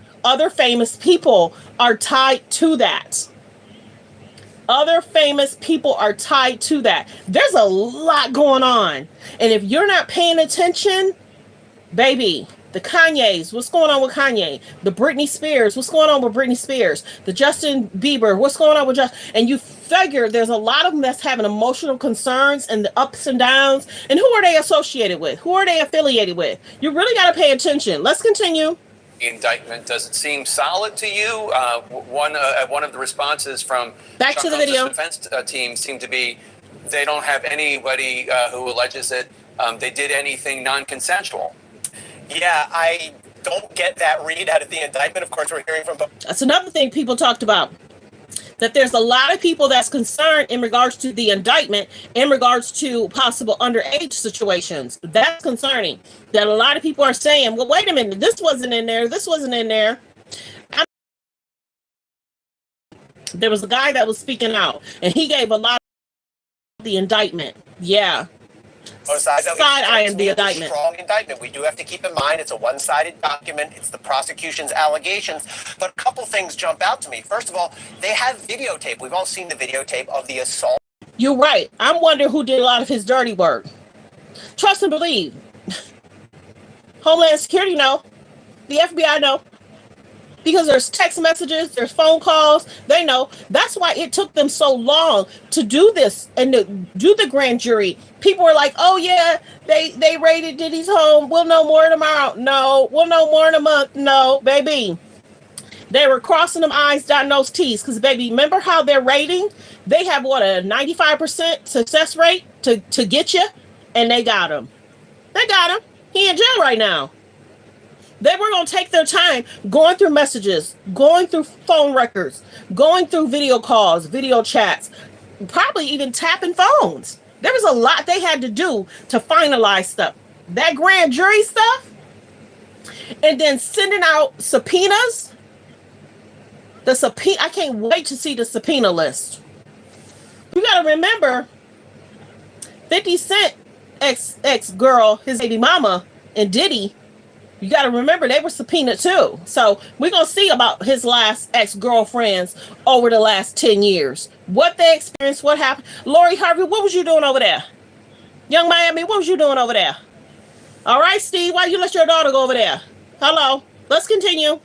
famous people are tied to that. Other famous people are tied to that. There's a lot going on. And if you're not paying attention, baby, the Kanyes, what's going on with Kanye? The Britney Spears, what's going on with Britney Spears? The Justin Bieber, what's going on with Justin? And you figure there's a lot of them that's having emotional concerns and the ups and downs. And who are they associated with? Who are they affiliated with? You really got to pay attention. Let's continue. Indictment, does it seem solid to you? One of the responses from back to the video defense team seemed to be they don't have anybody who alleges that they did anything non-consensual. Yeah, I don't get that read out of the indictment. Of course, we're hearing from... That's another thing people talked about. That there's a lot of people that's concerned in regards to the indictment, in regards to possible underage situations. That's concerning. That a lot of people are saying, well, wait a minute, this wasn't in there. This wasn't in there. There was a guy that was speaking out, and he gave a lot of the indictment. Yeah. Side-eyeing the indictment. Strong indictment. We do have to keep in mind it's a one-sided document. It's the prosecution's allegations. But a couple things jump out to me. First of all, they have videotape. We've all seen the videotape of the assault. You're right. I'm wondering who did a lot of his dirty work. Trust and believe. Homeland Security know. The FBI know. Because there's text messages, there's phone calls, they know. That's why it took them so long to do this and to do the grand jury. People were like, oh yeah, they raided Diddy's home. We'll know more tomorrow. No, we'll know more in a month. No, baby. They were crossing them I's, dotting those T's. Because, baby, remember how they're rating? They have, what, a 95% success rate to get you? And they got him. They got him. He in jail right now. They were going to take their time going through messages, going through phone records, going through video calls, video chats, probably even tapping phones. There was a lot they had to do to finalize stuff. That grand jury stuff, and then sending out subpoenas. I can't wait to see the subpoena list. You got to remember, 50 Cent ex-girl, his baby mama, and Diddy, You got to remember they were subpoenaed too. So we're going to see about his last ex-girlfriends over the last 10 years. What they experienced, what happened. Lori Harvey, what was you doing over there? Young Miami, what was you doing over there? All right, Steve, why you let your daughter go over there? Hello. Let's continue.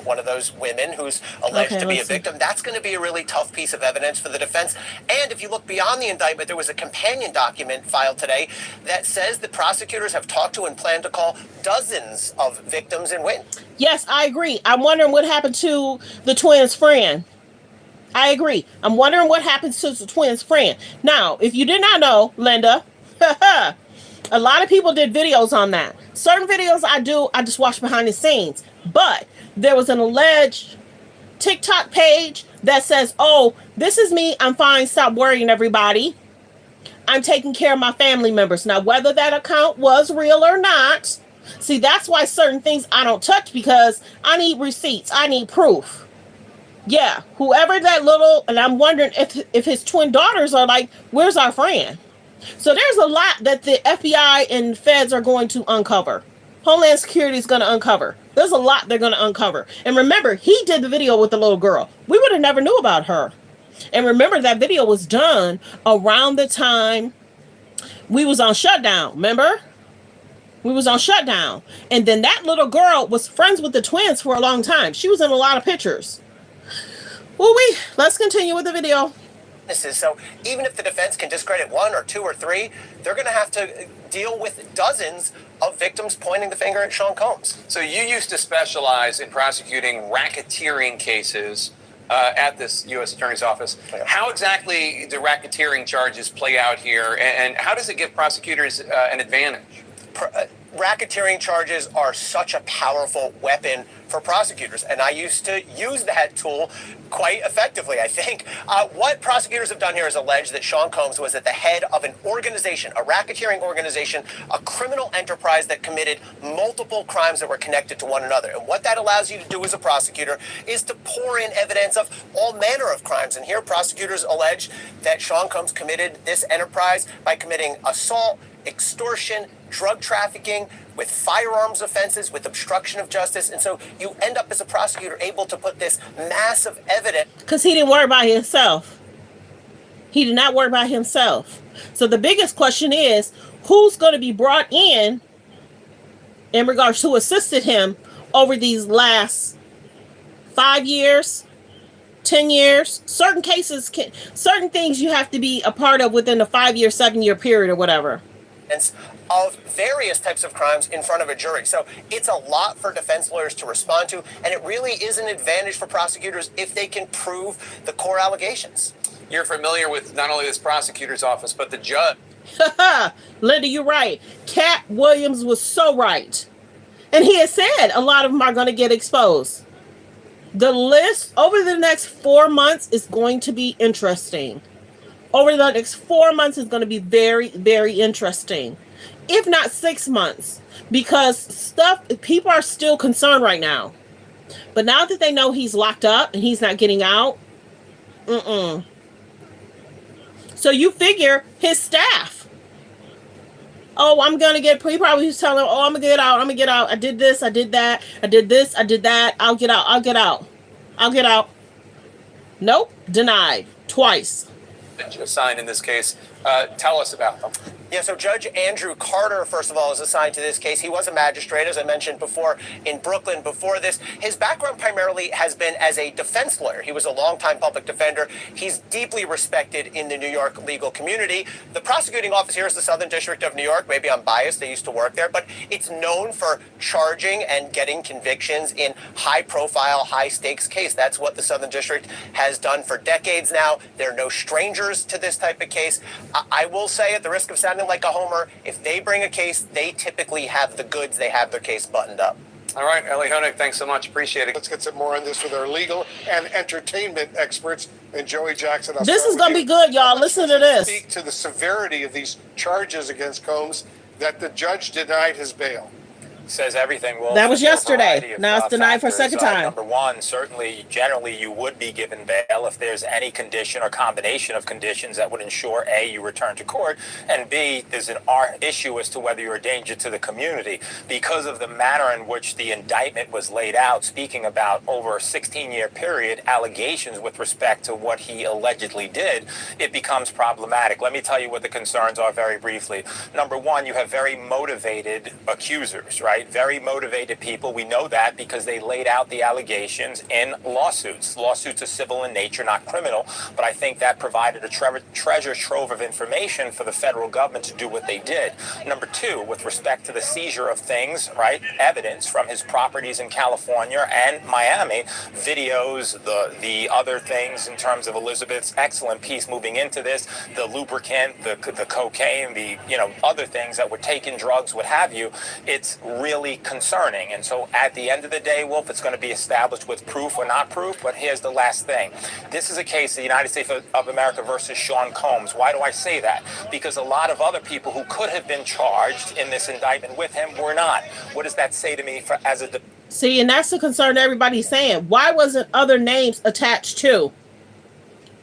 One of those women who's alleged to be a victim, that's going to be a really tough piece of evidence for the defense. And if you look beyond the indictment, there was a companion document filed today that says the prosecutors have talked to and plan to call dozens of victims and witnesses. Yes, I agree. I'm wondering what happened to the twins' friend. I agree. I'm wondering what happened to the twins' friend. Now, if you did not know, Linda, a lot of people did videos on that. Certain videos I just watch behind the scenes. But there was an alleged TikTok page that says, oh, this is me. I'm fine. Stop worrying, everybody. I'm taking care of my family members. Now, whether that account was real or not, see, that's why certain things I don't touch, because I need receipts. I need proof. Yeah, whoever that little, and I'm wondering if his twin daughters are like, where's our friend? So there's a lot that the FBI and feds are going to uncover. Homeland Security is going to uncover. There's a lot they're going to uncover. And remember, he did the video with the little girl. We would have never knew about her. And remember, that video was done around the time we was on shutdown. Remember? We was on shutdown. And then that little girl was friends with the twins for a long time. She was in a lot of pictures. Woo-wee. Let's continue with the video. So even if the defense can discredit one or two or three, they're going to have to deal with dozens of victims pointing the finger at Sean Combs. So you used to specialize in prosecuting racketeering cases at this U.S. Attorney's Office. How exactly do racketeering charges play out here, and how does it give prosecutors an advantage? Racketeering charges are such a powerful weapon for prosecutors, and I used to use that tool quite effectively, I think. What prosecutors have done here is allege that Sean Combs was at the head of an organization, a racketeering organization, a criminal enterprise that committed multiple crimes that were connected to one another. And what that allows you to do as a prosecutor is to pour in evidence of all manner of crimes. And here prosecutors allege that Sean Combs committed this enterprise by committing assault, extortion, drug trafficking, with firearms offenses, with obstruction of justice. And so you end up as a prosecutor able to put this massive evidence. Because he didn't worry by himself. He did not worry by himself. So the biggest question is, who's going to be brought in regards to assisted him over these last 5 years, 10 years? Certain cases, certain things you have to be a part of within a 5-year, 7-year period or whatever. Of various types of crimes in front of a jury. So it's a lot for defense lawyers to respond to, and it really is an advantage for prosecutors if they can prove the core allegations. You're familiar with not only this prosecutor's office, but the judge. Linda, you're right. Cat Williams was so right. And he has said a lot of them are going to get exposed. The list over the next 4 months is going to be interesting. Over the next 4 months is going to be very, very interesting. If not 6 months. Because people are still concerned right now. But now that they know he's locked up and he's not getting out. So you figure his staff. Oh, I'm going to get, he probably was telling them, oh, I'm going to get out. I'm going to get out. I did this. I did that. I did this. I did that. I'll get out. I'll get out. I'll get out. Nope. Denied. Twice. Assigned in this case. Tell us about them. Yeah, so Judge Andrew Carter, first of all, is assigned to this case. He was a magistrate, as I mentioned before, in Brooklyn before this. His background primarily has been as a defense lawyer. He was a longtime public defender. He's deeply respected in the New York legal community. The prosecuting office here is the Southern District of New York. Maybe I'm biased. They used to work there. But it's known for charging and getting convictions in high-profile, high-stakes case. That's what the Southern District has done for decades now. They're no strangers to this type of case. I will say, at the risk of sounding like a homer, if they bring a case, they typically have the goods. They have their case buttoned up. All right, Ellie Honig, thanks so much. Appreciate it. Let's get some more on this with our legal and entertainment experts. And Joey Jackson. This is going to be good, y'all. Listen to this. Speak to the severity of these charges against Combs that the judge denied his bail. says everything. Well, that was there are a yesterday. variety of, Now it's denied for a factors. second time. Number one, certainly, generally, you would be given bail if there's any condition or combination of conditions that would ensure A, you return to court, and B, there's an issue as to whether you're a danger to the community. Because of the manner in which the indictment was laid out, speaking about over a 16-year period, allegations with respect to what he allegedly did, it becomes problematic. Let me tell you what the concerns are very briefly. Number one, you have very motivated accusers, right? Very motivated people. We know that because they laid out the allegations in lawsuits. Lawsuits are civil in nature, not criminal, but I think that provided a treasure trove of information for the federal government to do what they did. Number two, with respect to the seizure of things, right? Evidence from his properties in California and Miami, videos, the other things in terms of Elizabeth's excellent piece moving into this, the lubricant, the cocaine, the other things that were taken, drugs, what have you. It's really concerning. And so at the end of the day, Wolf, it's going to be established with proof or not proof. But here's the last thing. This is a case of the United States of America versus Sean Combs. Why do I say that? Because a lot of other people who could have been charged in this indictment with him were not. What does that say to me See, and that's the concern everybody's saying. Why wasn't other names attached to?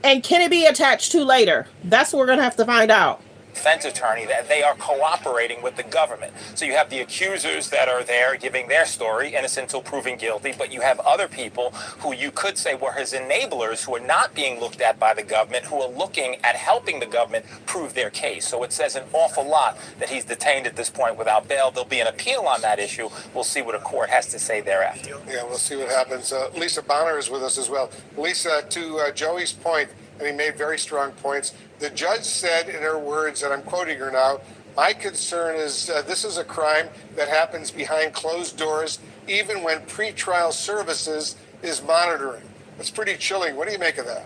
And can it be attached to later? That's what we're going to have to find out. Defense attorney, that they are cooperating with the government. So you have the accusers that are there giving their story, innocent until proven guilty, but you have other people who you could say were his enablers, who are not being looked at by the government, who are looking at helping the government prove their case. So it says an awful lot that he's detained at this point without bail. There'll be an appeal on that issue. We'll see what a court has to say thereafter. Yeah, we'll see what happens. Lisa Bonner is with us as well. Lisa, to Joey's point, and he made very strong points, the judge said in her words, and I'm quoting her now, my concern is this is a crime that happens behind closed doors, even when pretrial services is monitoring. It's pretty chilling. What do you make of that?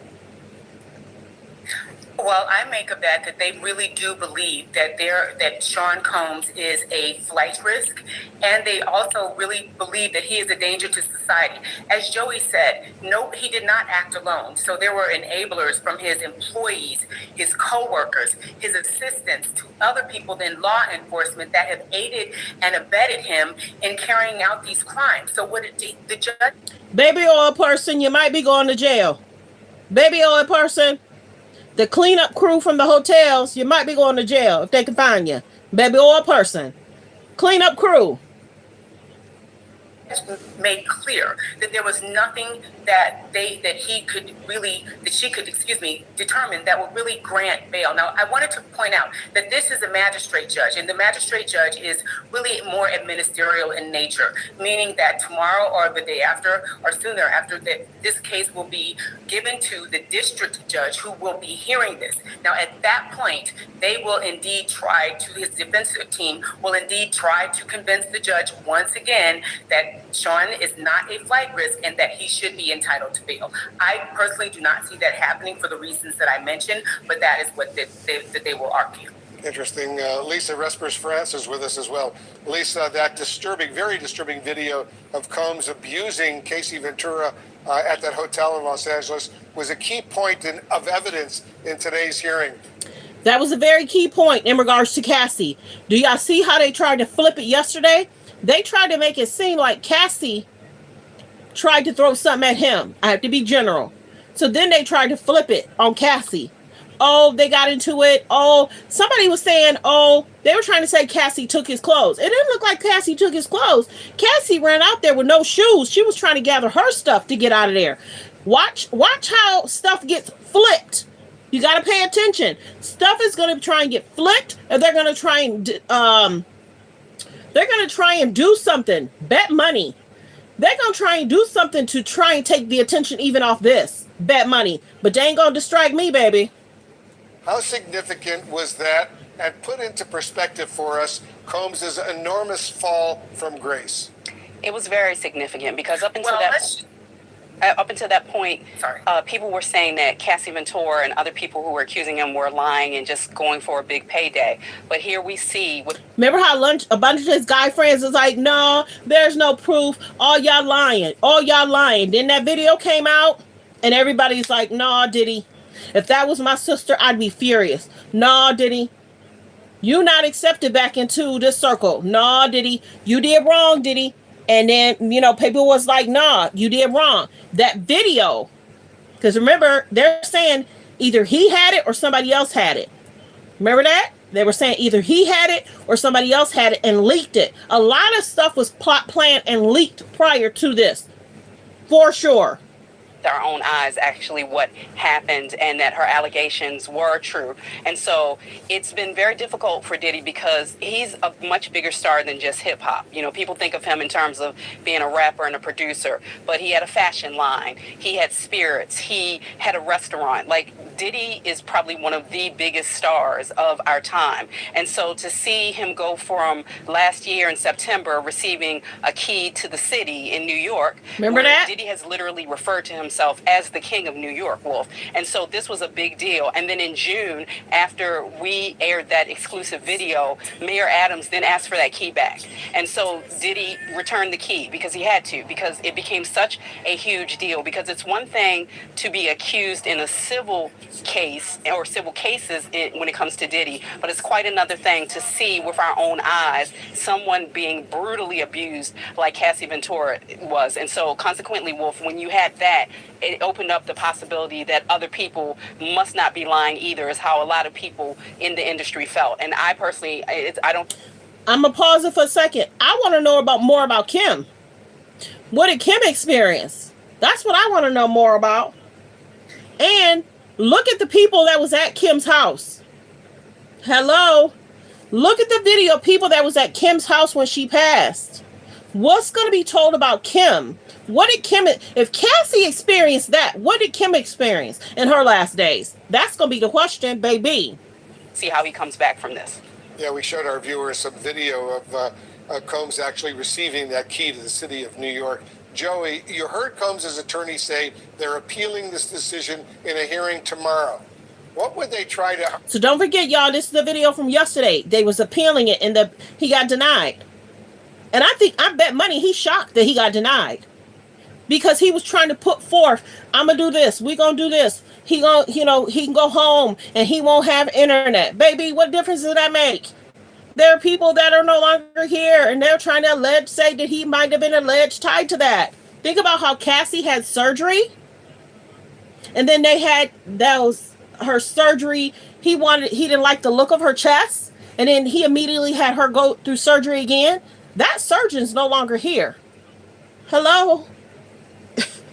Well, I make of that they really do believe that Sean Combs is a flight risk, and they also really believe that he is a danger to society. As Joey said, no, he did not act alone. So there were enablers from his employees, his co-workers, his assistants, to other people in law enforcement that have aided and abetted him in carrying out these crimes. So what did the judge? Baby oil person, you might be going to jail. Baby oil person. The cleanup crew from the hotels, you might be going to jail if they can find you. Baby oil person. Cleanup crew. Made clear that there was nothing that she could determine that would really grant bail. Now, I wanted to point out that this is a magistrate judge, and the magistrate judge is really more administerial in nature, meaning that tomorrow or the day after or sooner after this case will be given to the district judge who will be hearing this. Now, at that point, they will indeed his defense team will indeed try to convince the judge once again that Sean is not a flight risk and that he should be entitled to bail. I personally do not see that happening for the reasons that I mentioned, but that is what they will argue. Interesting. Lisa Respers-France is with us as well. Lisa, that very disturbing video of Combs abusing Casey Ventura at that hotel in Los Angeles was a key point of evidence in today's hearing. That was a very key point in regards to Cassie. Do y'all see how they tried to flip it yesterday? They tried to make it seem like Cassie tried to throw something at him. I have to be general. So then they tried to flip it on Cassie. Oh, they got into it. Oh, somebody was saying, they were trying to say Cassie took his clothes. It didn't look like Cassie took his clothes. Cassie ran out there with no shoes. She was trying to gather her stuff to get out of there. Watch how stuff gets flipped. You got to pay attention. Stuff is going to try and get flipped, and they're going to try and do something. Bet money. They're going to try and do something to try and take the attention even off this. Bet money. But they ain't going to distract me, baby. How significant was that? And put into perspective for us Combs' enormous fall from grace. It was very significant because up until that point, people were saying that Cassie Ventura and other people who were accusing him were lying and just going for a big payday. But here we see... Remember how a bunch of his guy friends was like, no, there's no proof. All y'all lying. All y'all lying. Then that video came out and everybody's like, no, Diddy. If that was my sister, I'd be furious. No, Diddy. You not accepted back into this circle. Nah, Diddy, you did wrong, Diddy. And then, people was like, nah, you did wrong. That video, because remember, they're saying either he had it or somebody else had it. Remember that? They were saying either he had it or somebody else had it and leaked it. A lot of stuff was plot planned and leaked prior to this. For sure. Our own eyes actually what happened and that her allegations were true. And so it's been very difficult for Diddy because he's a much bigger star than just hip hop. People think of him in terms of being a rapper and a producer, but he had a fashion line, he had spirits, he had a restaurant. Like, Diddy is probably one of the biggest stars of our time. And so to see him go from last year in September receiving a key to the city in New York, remember that? Diddy has literally referred to himself as the king of New York, Wolf. And so this was a big deal. And then in June, after we aired that exclusive video, Mayor Adams then asked for that key back. And so Diddy returned the key because he had to, because it became such a huge deal. Because it's one thing to be accused in a civil case or civil cases when it comes to Diddy, but it's quite another thing to see with our own eyes someone being brutally abused like Cassie Ventura was. And so consequently, Wolf, when you had that, it opened up the possibility that other people must not be lying either, is how a lot of people in the industry felt. And I personally, I'm gonna pause it for a second. I want to know more about Kim. What did Kim experience? That's what I want to know more about. And look at the people that was at Kim's house. Hello? Look at the video of people that was at Kim's house when she passed. What's going to be told about Kim? What did Kim, if Cassie experienced that, what did Kim experience in her last days? That's going to be the question, baby. See how he comes back from this. Yeah, we showed our viewers some video of Combs actually receiving that key to the city of New York. Joey, you heard Combs' attorney say they're appealing this decision in a hearing tomorrow. What would they try to... So don't forget, y'all, this is the video from yesterday. They was appealing it and he got denied. And I bet money he's shocked that he got denied. Because he was trying to put forth, I'm going to do this, we going to do this. He can go home and he won't have internet. Baby, what difference does that make? There are people that are no longer here, and they're trying to say that he might have been alleged tied to that. Think about how Cassie had surgery, and then they had her surgery. He didn't like the look of her chest, and then he immediately had her go through surgery again. That surgeon's no longer here. Hello?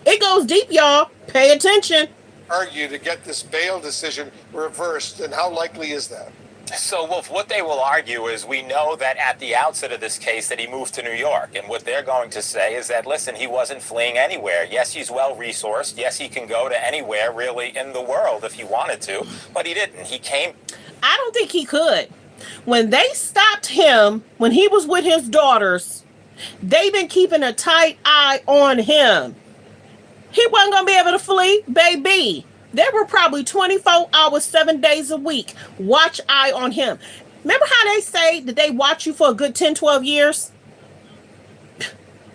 It goes deep, y'all. Pay attention. Argue to get this bail decision reversed, and how likely is that? So, Wolf, what they will argue is we know that at the outset of this case that he moved to New York. And what they're going to say is that, listen, he wasn't fleeing anywhere. Yes, he's well-resourced. Yes, he can go to anywhere really in the world if he wanted to. But he didn't. He came. I don't think he could. When they stopped him, when he was with his daughters, they've been keeping a tight eye on him. He wasn't going to be able to flee, baby. There were probably 24 hours, 7 days a week. Watch eye on him. Remember how they say that they watch you for a good 10, 12 years?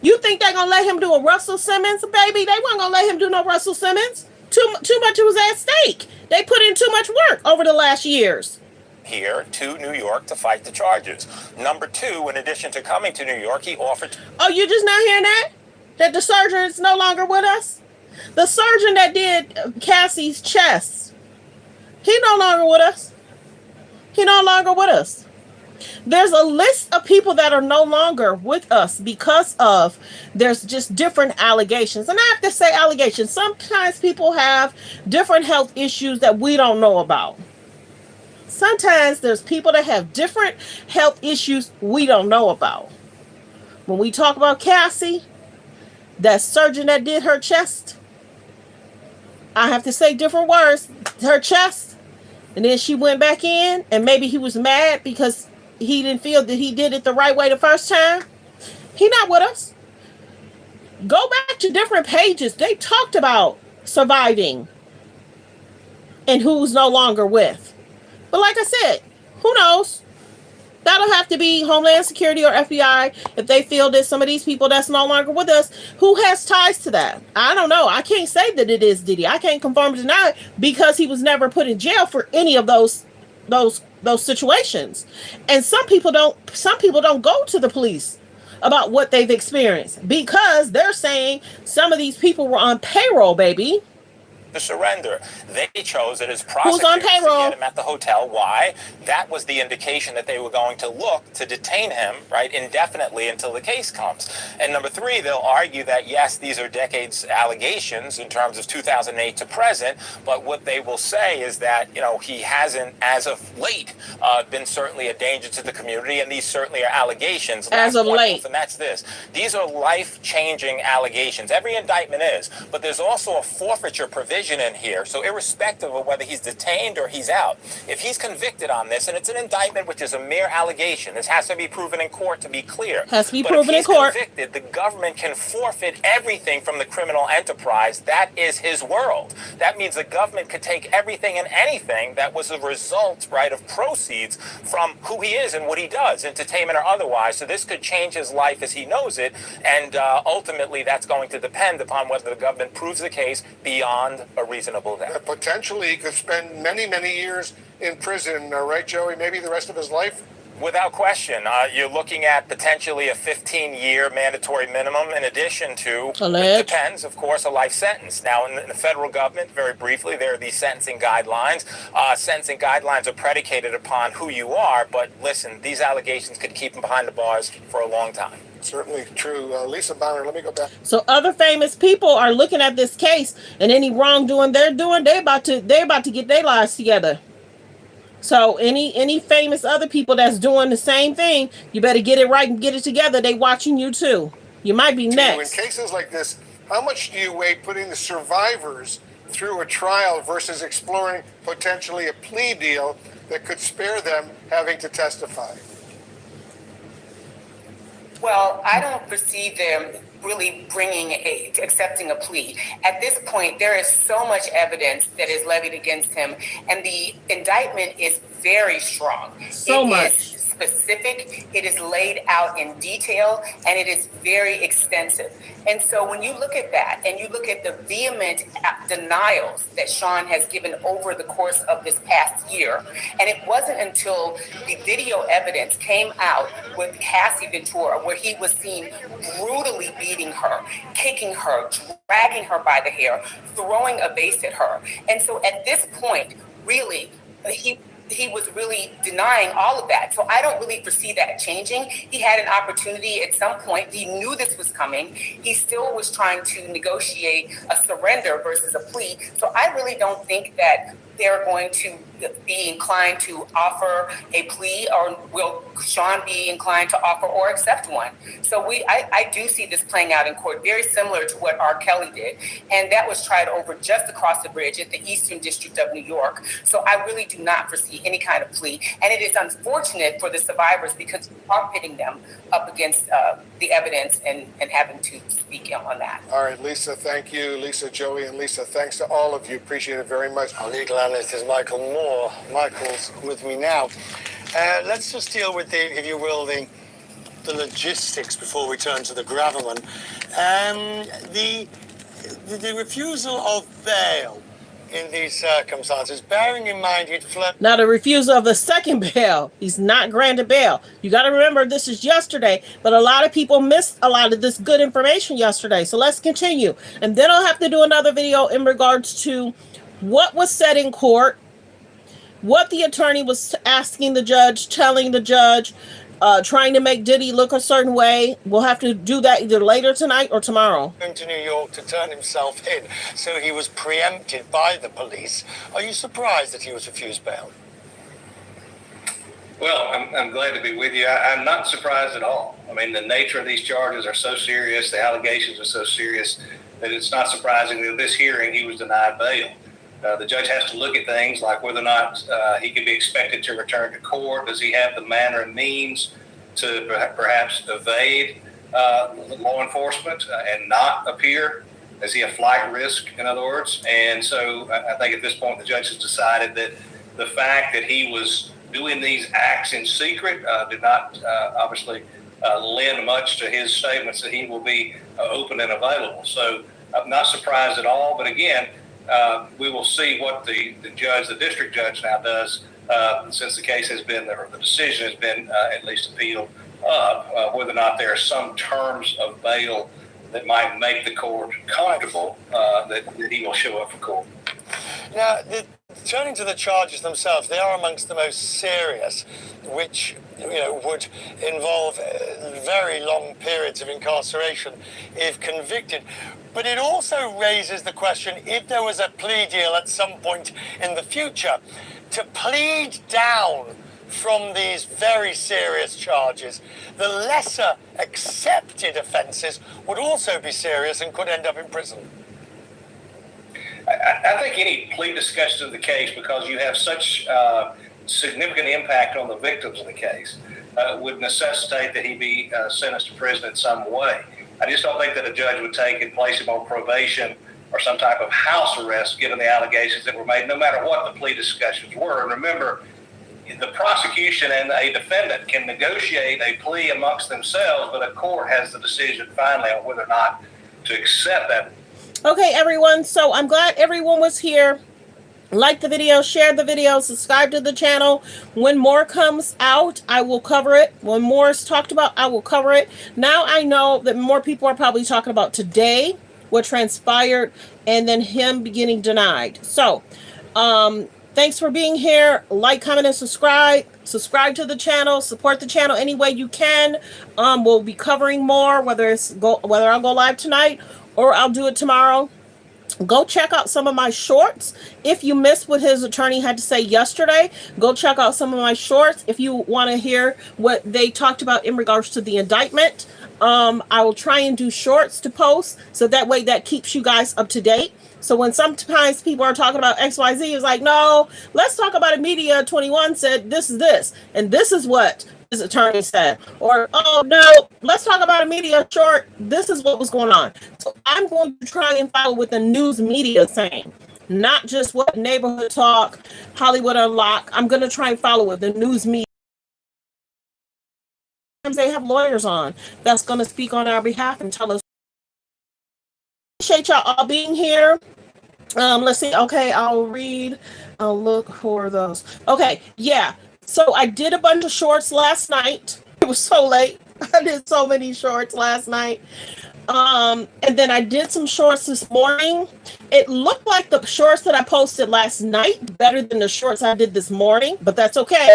You think they're going to let him do a Russell Simmons, baby? They weren't going to let him do no Russell Simmons. Too much was at stake. They put in too much work over the last years. Here to New York to fight the charges. Number two, in addition to coming to New York, he offered... Oh, you just not hearing that? That the surgeon is no longer with us? The surgeon that did Cassie's chest, he no longer with us. He no longer with us. There's a list of people that are no longer with us because of there's just different allegations. And I have to say allegations. Sometimes people have different health issues that we don't know about. Sometimes there's people that have different health issues we don't know about. When we talk about Cassie, that surgeon that did her chest, I have to say different words, her chest, and then she went back in, and maybe he was mad because he didn't feel that he did it the right way the first time. He not with us. Go back to different pages. They talked about surviving and who's no longer with. But like I said, who knows? That'll have to be Homeland Security or FBI if they feel that some of these people that's no longer with us, who has ties to that. I don't know. I can't say that it is Diddy. I can't confirm or deny it because he was never put in jail for any of those those situations. And some people don't go to the police about what they've experienced because they're saying some of these people were on payroll, baby. To surrender. They chose it as Who's on prosecutors to payroll? get him at the hotel. Why? That was the indication that they were going to look to detain him, right, indefinitely until the case comes. And number three, they'll argue that, yes, these are decades allegations in terms of 2008 to present, but what they will say is that, you know, he hasn't, as of late, been certainly a danger to the community, and these certainly are allegations. As of late. And that's this. These are life-changing allegations. Every indictment is, but there's also a forfeiture provision in here. So irrespective of whether he's detained or he's out, if he's convicted on this, and it's an indictment which is a mere allegation, this has to be proven in court to be clear. Has to be proven in court. If he's convicted, the government can forfeit everything from the criminal enterprise. That is his world. That means the government could take everything and anything that was a result, right, of proceeds from who he is and what he does, entertainment or otherwise. So this could change his life as he knows it, and ultimately that's going to depend upon whether the government proves the case beyond a reasonable doubt. Potentially, he could spend many, many years in prison, right, Joey? Maybe the rest of his life? Without question. You're looking at potentially a 15-year mandatory minimum in addition to, it depends, of course, a life sentence. Now, in the federal government, very briefly, there are these sentencing guidelines. Sentencing guidelines are predicated upon who you are, but listen, these allegations could keep him behind the bars for a long time. Certainly true. Lisa Bonner, let me go back. So other famous people are looking at this case, and any wrongdoing they're doing, they're about to get their lives together. So any famous other people that's doing the same thing, you better get it right and get it together. They watching you too. You might be next. In cases like this, how much do you weigh putting the survivors through a trial versus exploring potentially a plea deal that could spare them having to testify? Well, I don't foresee them really accepting a plea. At this point, there is so much evidence that is levied against him, and the indictment is very strong. So much. It is specific, it is laid out in detail, and it is very extensive. And so when you look at that, and you look at the vehement denials that Sean has given over the course of this past year, and it wasn't until the video evidence came out with Cassie Ventura, where he was seen brutally beating her, kicking her, dragging her by the hair, throwing a vase at her. And so at this point, really, he was really denying all of that. So I don't really foresee that changing. He had an opportunity at some point. He knew this was coming. He still was trying to negotiate a surrender versus a plea. So I really don't think that they're going to be inclined to offer a plea, or will Sean be inclined to offer or accept one? So I do see this playing out in court, very similar to what R. Kelly did. And that was tried over just across the bridge at the Eastern District of New York. So I really do not foresee any kind of plea. And it is unfortunate for the survivors because we are pitting them up against the evidence and having to speak on that. All right, Lisa, thank you. Lisa, Joey, and Lisa, thanks to all of you. Appreciate it very much. Our legal analyst is Michael Moore. Michael's with me now. Let's just deal with if you will, the logistics before we turn to the gravamen. The refusal of bail in these circumstances, bearing in mind he'd fled. Now the refusal of the second bail. He's not granted bail. You got to remember this is yesterday, but a lot of people missed a lot of this good information yesterday. So let's continue. And then I'll have to do another video in regards to what was said in court, what the attorney was asking the judge, telling the judge, trying to make Diddy look a certain way. We'll have to do that either later tonight or tomorrow. Going to New York to turn himself in, so he was preempted by the police. Are you surprised that he was refused bail? Well, I'm glad to be with you. I'm not surprised at all. I mean, the nature of these charges are so serious, the allegations are so serious, that it's not surprising that this hearing he was denied bail. The judge has to look at things like whether or not he can be expected to return to court. Does he have the manner and means to perhaps evade law enforcement and not appear? Is he a flight risk, in other words? And so I think at this point the judge has decided that the fact that he was doing these acts in secret did not obviously lend much to his statements that he will be open and available. So I'm not surprised at all. But again, we will see what the district judge now does since the case has been, or the decision has been at least appealed up, whether or not there are some terms of bail that might make the court comfortable that he will show up for court. Now, turning to the charges themselves, they are amongst the most serious, which would involve very long periods of incarceration if convicted. But it also raises the question, if there was a plea deal at some point in the future, to plead down from these very serious charges, the lesser accepted offences would also be serious and could end up in prison. I think any plea discussion of the case, because you have such significant impact on the victims of the case, would necessitate that he be sentenced to prison in some way. I just don't think that a judge would take and place him on probation or some type of house arrest given the allegations that were made, no matter what the plea discussions were. And remember, the prosecution and a defendant can negotiate a plea amongst themselves, but a court has the decision finally on whether or not to accept that. Okay, everyone. So I'm glad everyone was here. Like the video, share the video, subscribe to the channel. When more comes out, I will cover it. When more is talked about, I will cover it. Now I know that more people are probably talking about today, what transpired, and then him getting denied. So, thanks for being here. Like, comment, and subscribe. Subscribe to the channel. Support the channel any way you can. We'll be covering more, whether I'll go live tonight or I'll do it tomorrow. Go check out some of my shorts. If you missed what his attorney had to say yesterday, go check out some of my shorts. If you want to hear what they talked about in regards to the indictment, I will try and do shorts to post, so that way that keeps you guys up to date. So when sometimes people are talking about XYZ, it's like, no, let's talk about it. Media 21 said this is this, and this is what his attorney said. Or, oh, no, let's talk about a media short. This is what was going on. So I'm going to try and follow what the news media is saying, not just what Neighborhood Talk, Hollywood Unlocked. I'm going to try and follow what the news media. Sometimes they have lawyers on that's going to speak on our behalf and tell us. Appreciate y'all all being here. Let's see. Okay, I'll look for those. Okay, yeah. So I did a bunch of shorts last night. It was so late. I did so many shorts last night. And then I did some shorts this morning. It looked like the shorts that I posted last night better than the shorts I did this morning, but that's okay.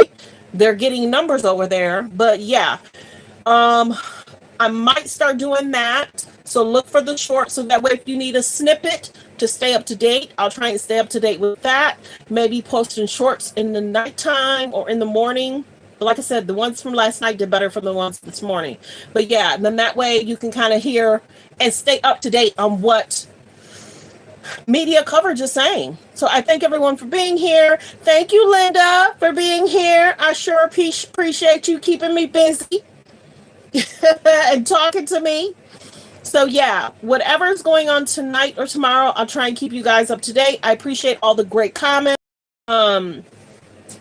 They're getting numbers over there. But yeah, I might start doing that. So look for the shorts, so that way if you need a snippet to stay up to date, I'll try and stay up to date with that. Maybe posting shorts in the nighttime or in the morning. But like I said, the ones from last night did better from the ones this morning. But yeah, then that way you can kind of hear and stay up to date on what media coverage is saying. So I thank everyone for being here. Thank you, Linda, for being here. I sure appreciate you keeping me busy and talking to me. So yeah, whatever is going on tonight or tomorrow, I'll try and keep you guys up to date. I appreciate all the great comments.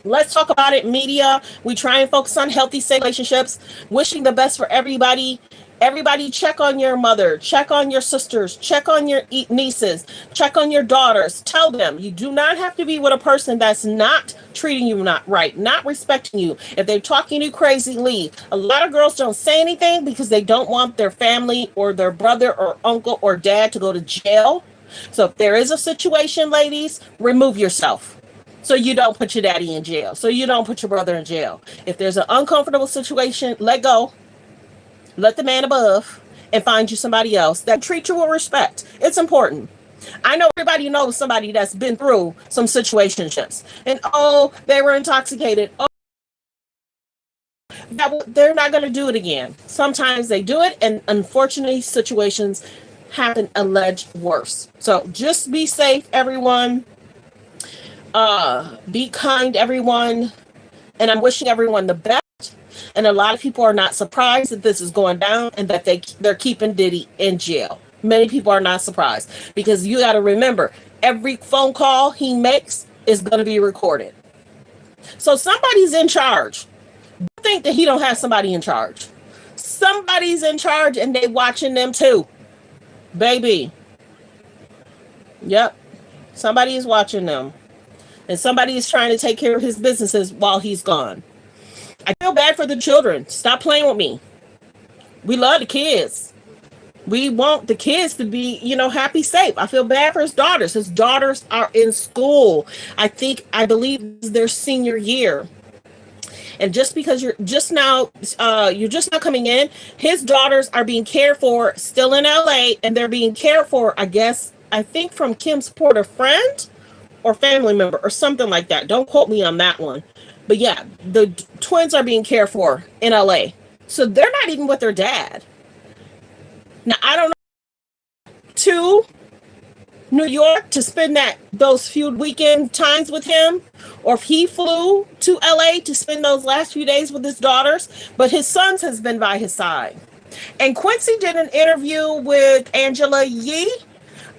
Let's talk about it, media. We try and focus on healthy relationships. Wishing the best for everybody. Everybody check on your mother, check on your sisters, check on your nieces, check on your daughters. Tell them you do not have to be with a person that's not treating you not right, not respecting you. If they're talking to you crazy, leave. A lot of girls don't say anything because they don't want their family or their brother or uncle or dad to go to jail. So if there is a situation, ladies, remove yourself. So you don't put your daddy in jail. So you don't put your brother in jail. If there's an uncomfortable situation, let go. Let the man above and find you somebody else that treats you with respect. It's important. I know everybody knows somebody that's been through some situationships. And oh, they were intoxicated. Oh, they're not going to do it again. Sometimes they do it, and unfortunately situations happen alleged worse. So just be safe, everyone. Be kind, everyone. And I'm wishing everyone the best. And a lot of people are not surprised that this is going down and that they're keeping Diddy in jail. Many people are not surprised, because you got to remember, every phone call he makes is going to be recorded. So somebody's in charge. Don't think that he don't have somebody in charge. Somebody's in charge, and they watching them too. Baby. Yep. Somebody is watching them. and somebody is trying to take care of his businesses while he's gone. I feel bad for the children. Stop playing with me. We love the kids. We want the kids to be, happy, safe. I feel bad for his daughters. His daughters are in school. I believe their senior year. And just because you're just now coming in, his daughters are being cared for still in LA, and they're being cared for, I think from Kim's Porter friend or family member or something like that. Don't quote me on that one. But yeah, the twins are being cared for in LA. So they're not even with their dad. Now, I don't know to New York to spend those few weekend times with him, or if he flew to LA to spend those last few days with his daughters, but his sons has been by his side. And Quincy did an interview with Angela Yee.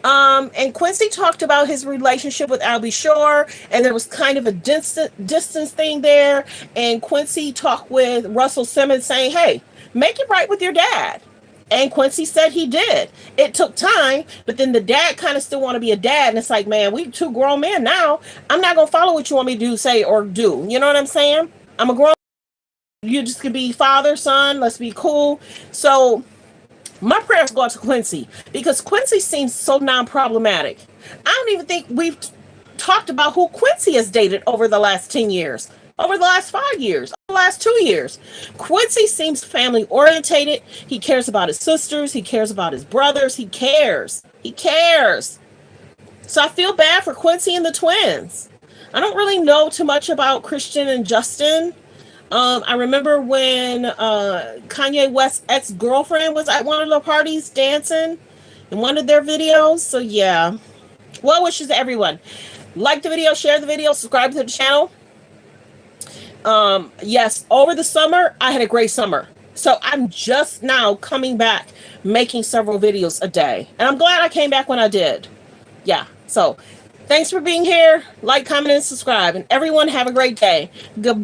And Quincy talked about his relationship with Albie Shore, and there was kind of a distance thing there. And Quincy talked with Russell Simmons saying, hey, make it right with your dad. And Quincy said he did. It took time, but then the dad kind of still want to be a dad. And it's like, man, we two grown men now. I'm not going to follow what you want me to do, say, or do. You know what I'm saying? I'm a grown. You just can be father, son. Let's be cool. So my prayers go out to Quincy, because Quincy seems so non-problematic. I don't even think we've talked about who Quincy has dated over the last 10 years, over the last 5 years, over the last 2 years. Quincy seems family orientated. He cares about his sisters. He cares about his brothers. He cares. He cares. So I feel bad for Quincy and the twins. I don't really know too much about Christian and Justin. I remember when Kanye West's ex-girlfriend was at one of the parties dancing in one of their videos. So yeah. Well wishes to everyone. Like the video, share the video, subscribe to the channel. Yes, over the summer, I had a great summer. So I'm just now coming back, making several videos a day. And I'm glad I came back when I did. Yeah, so thanks for being here. Like, comment, and subscribe. And everyone have a great day. Goodbye.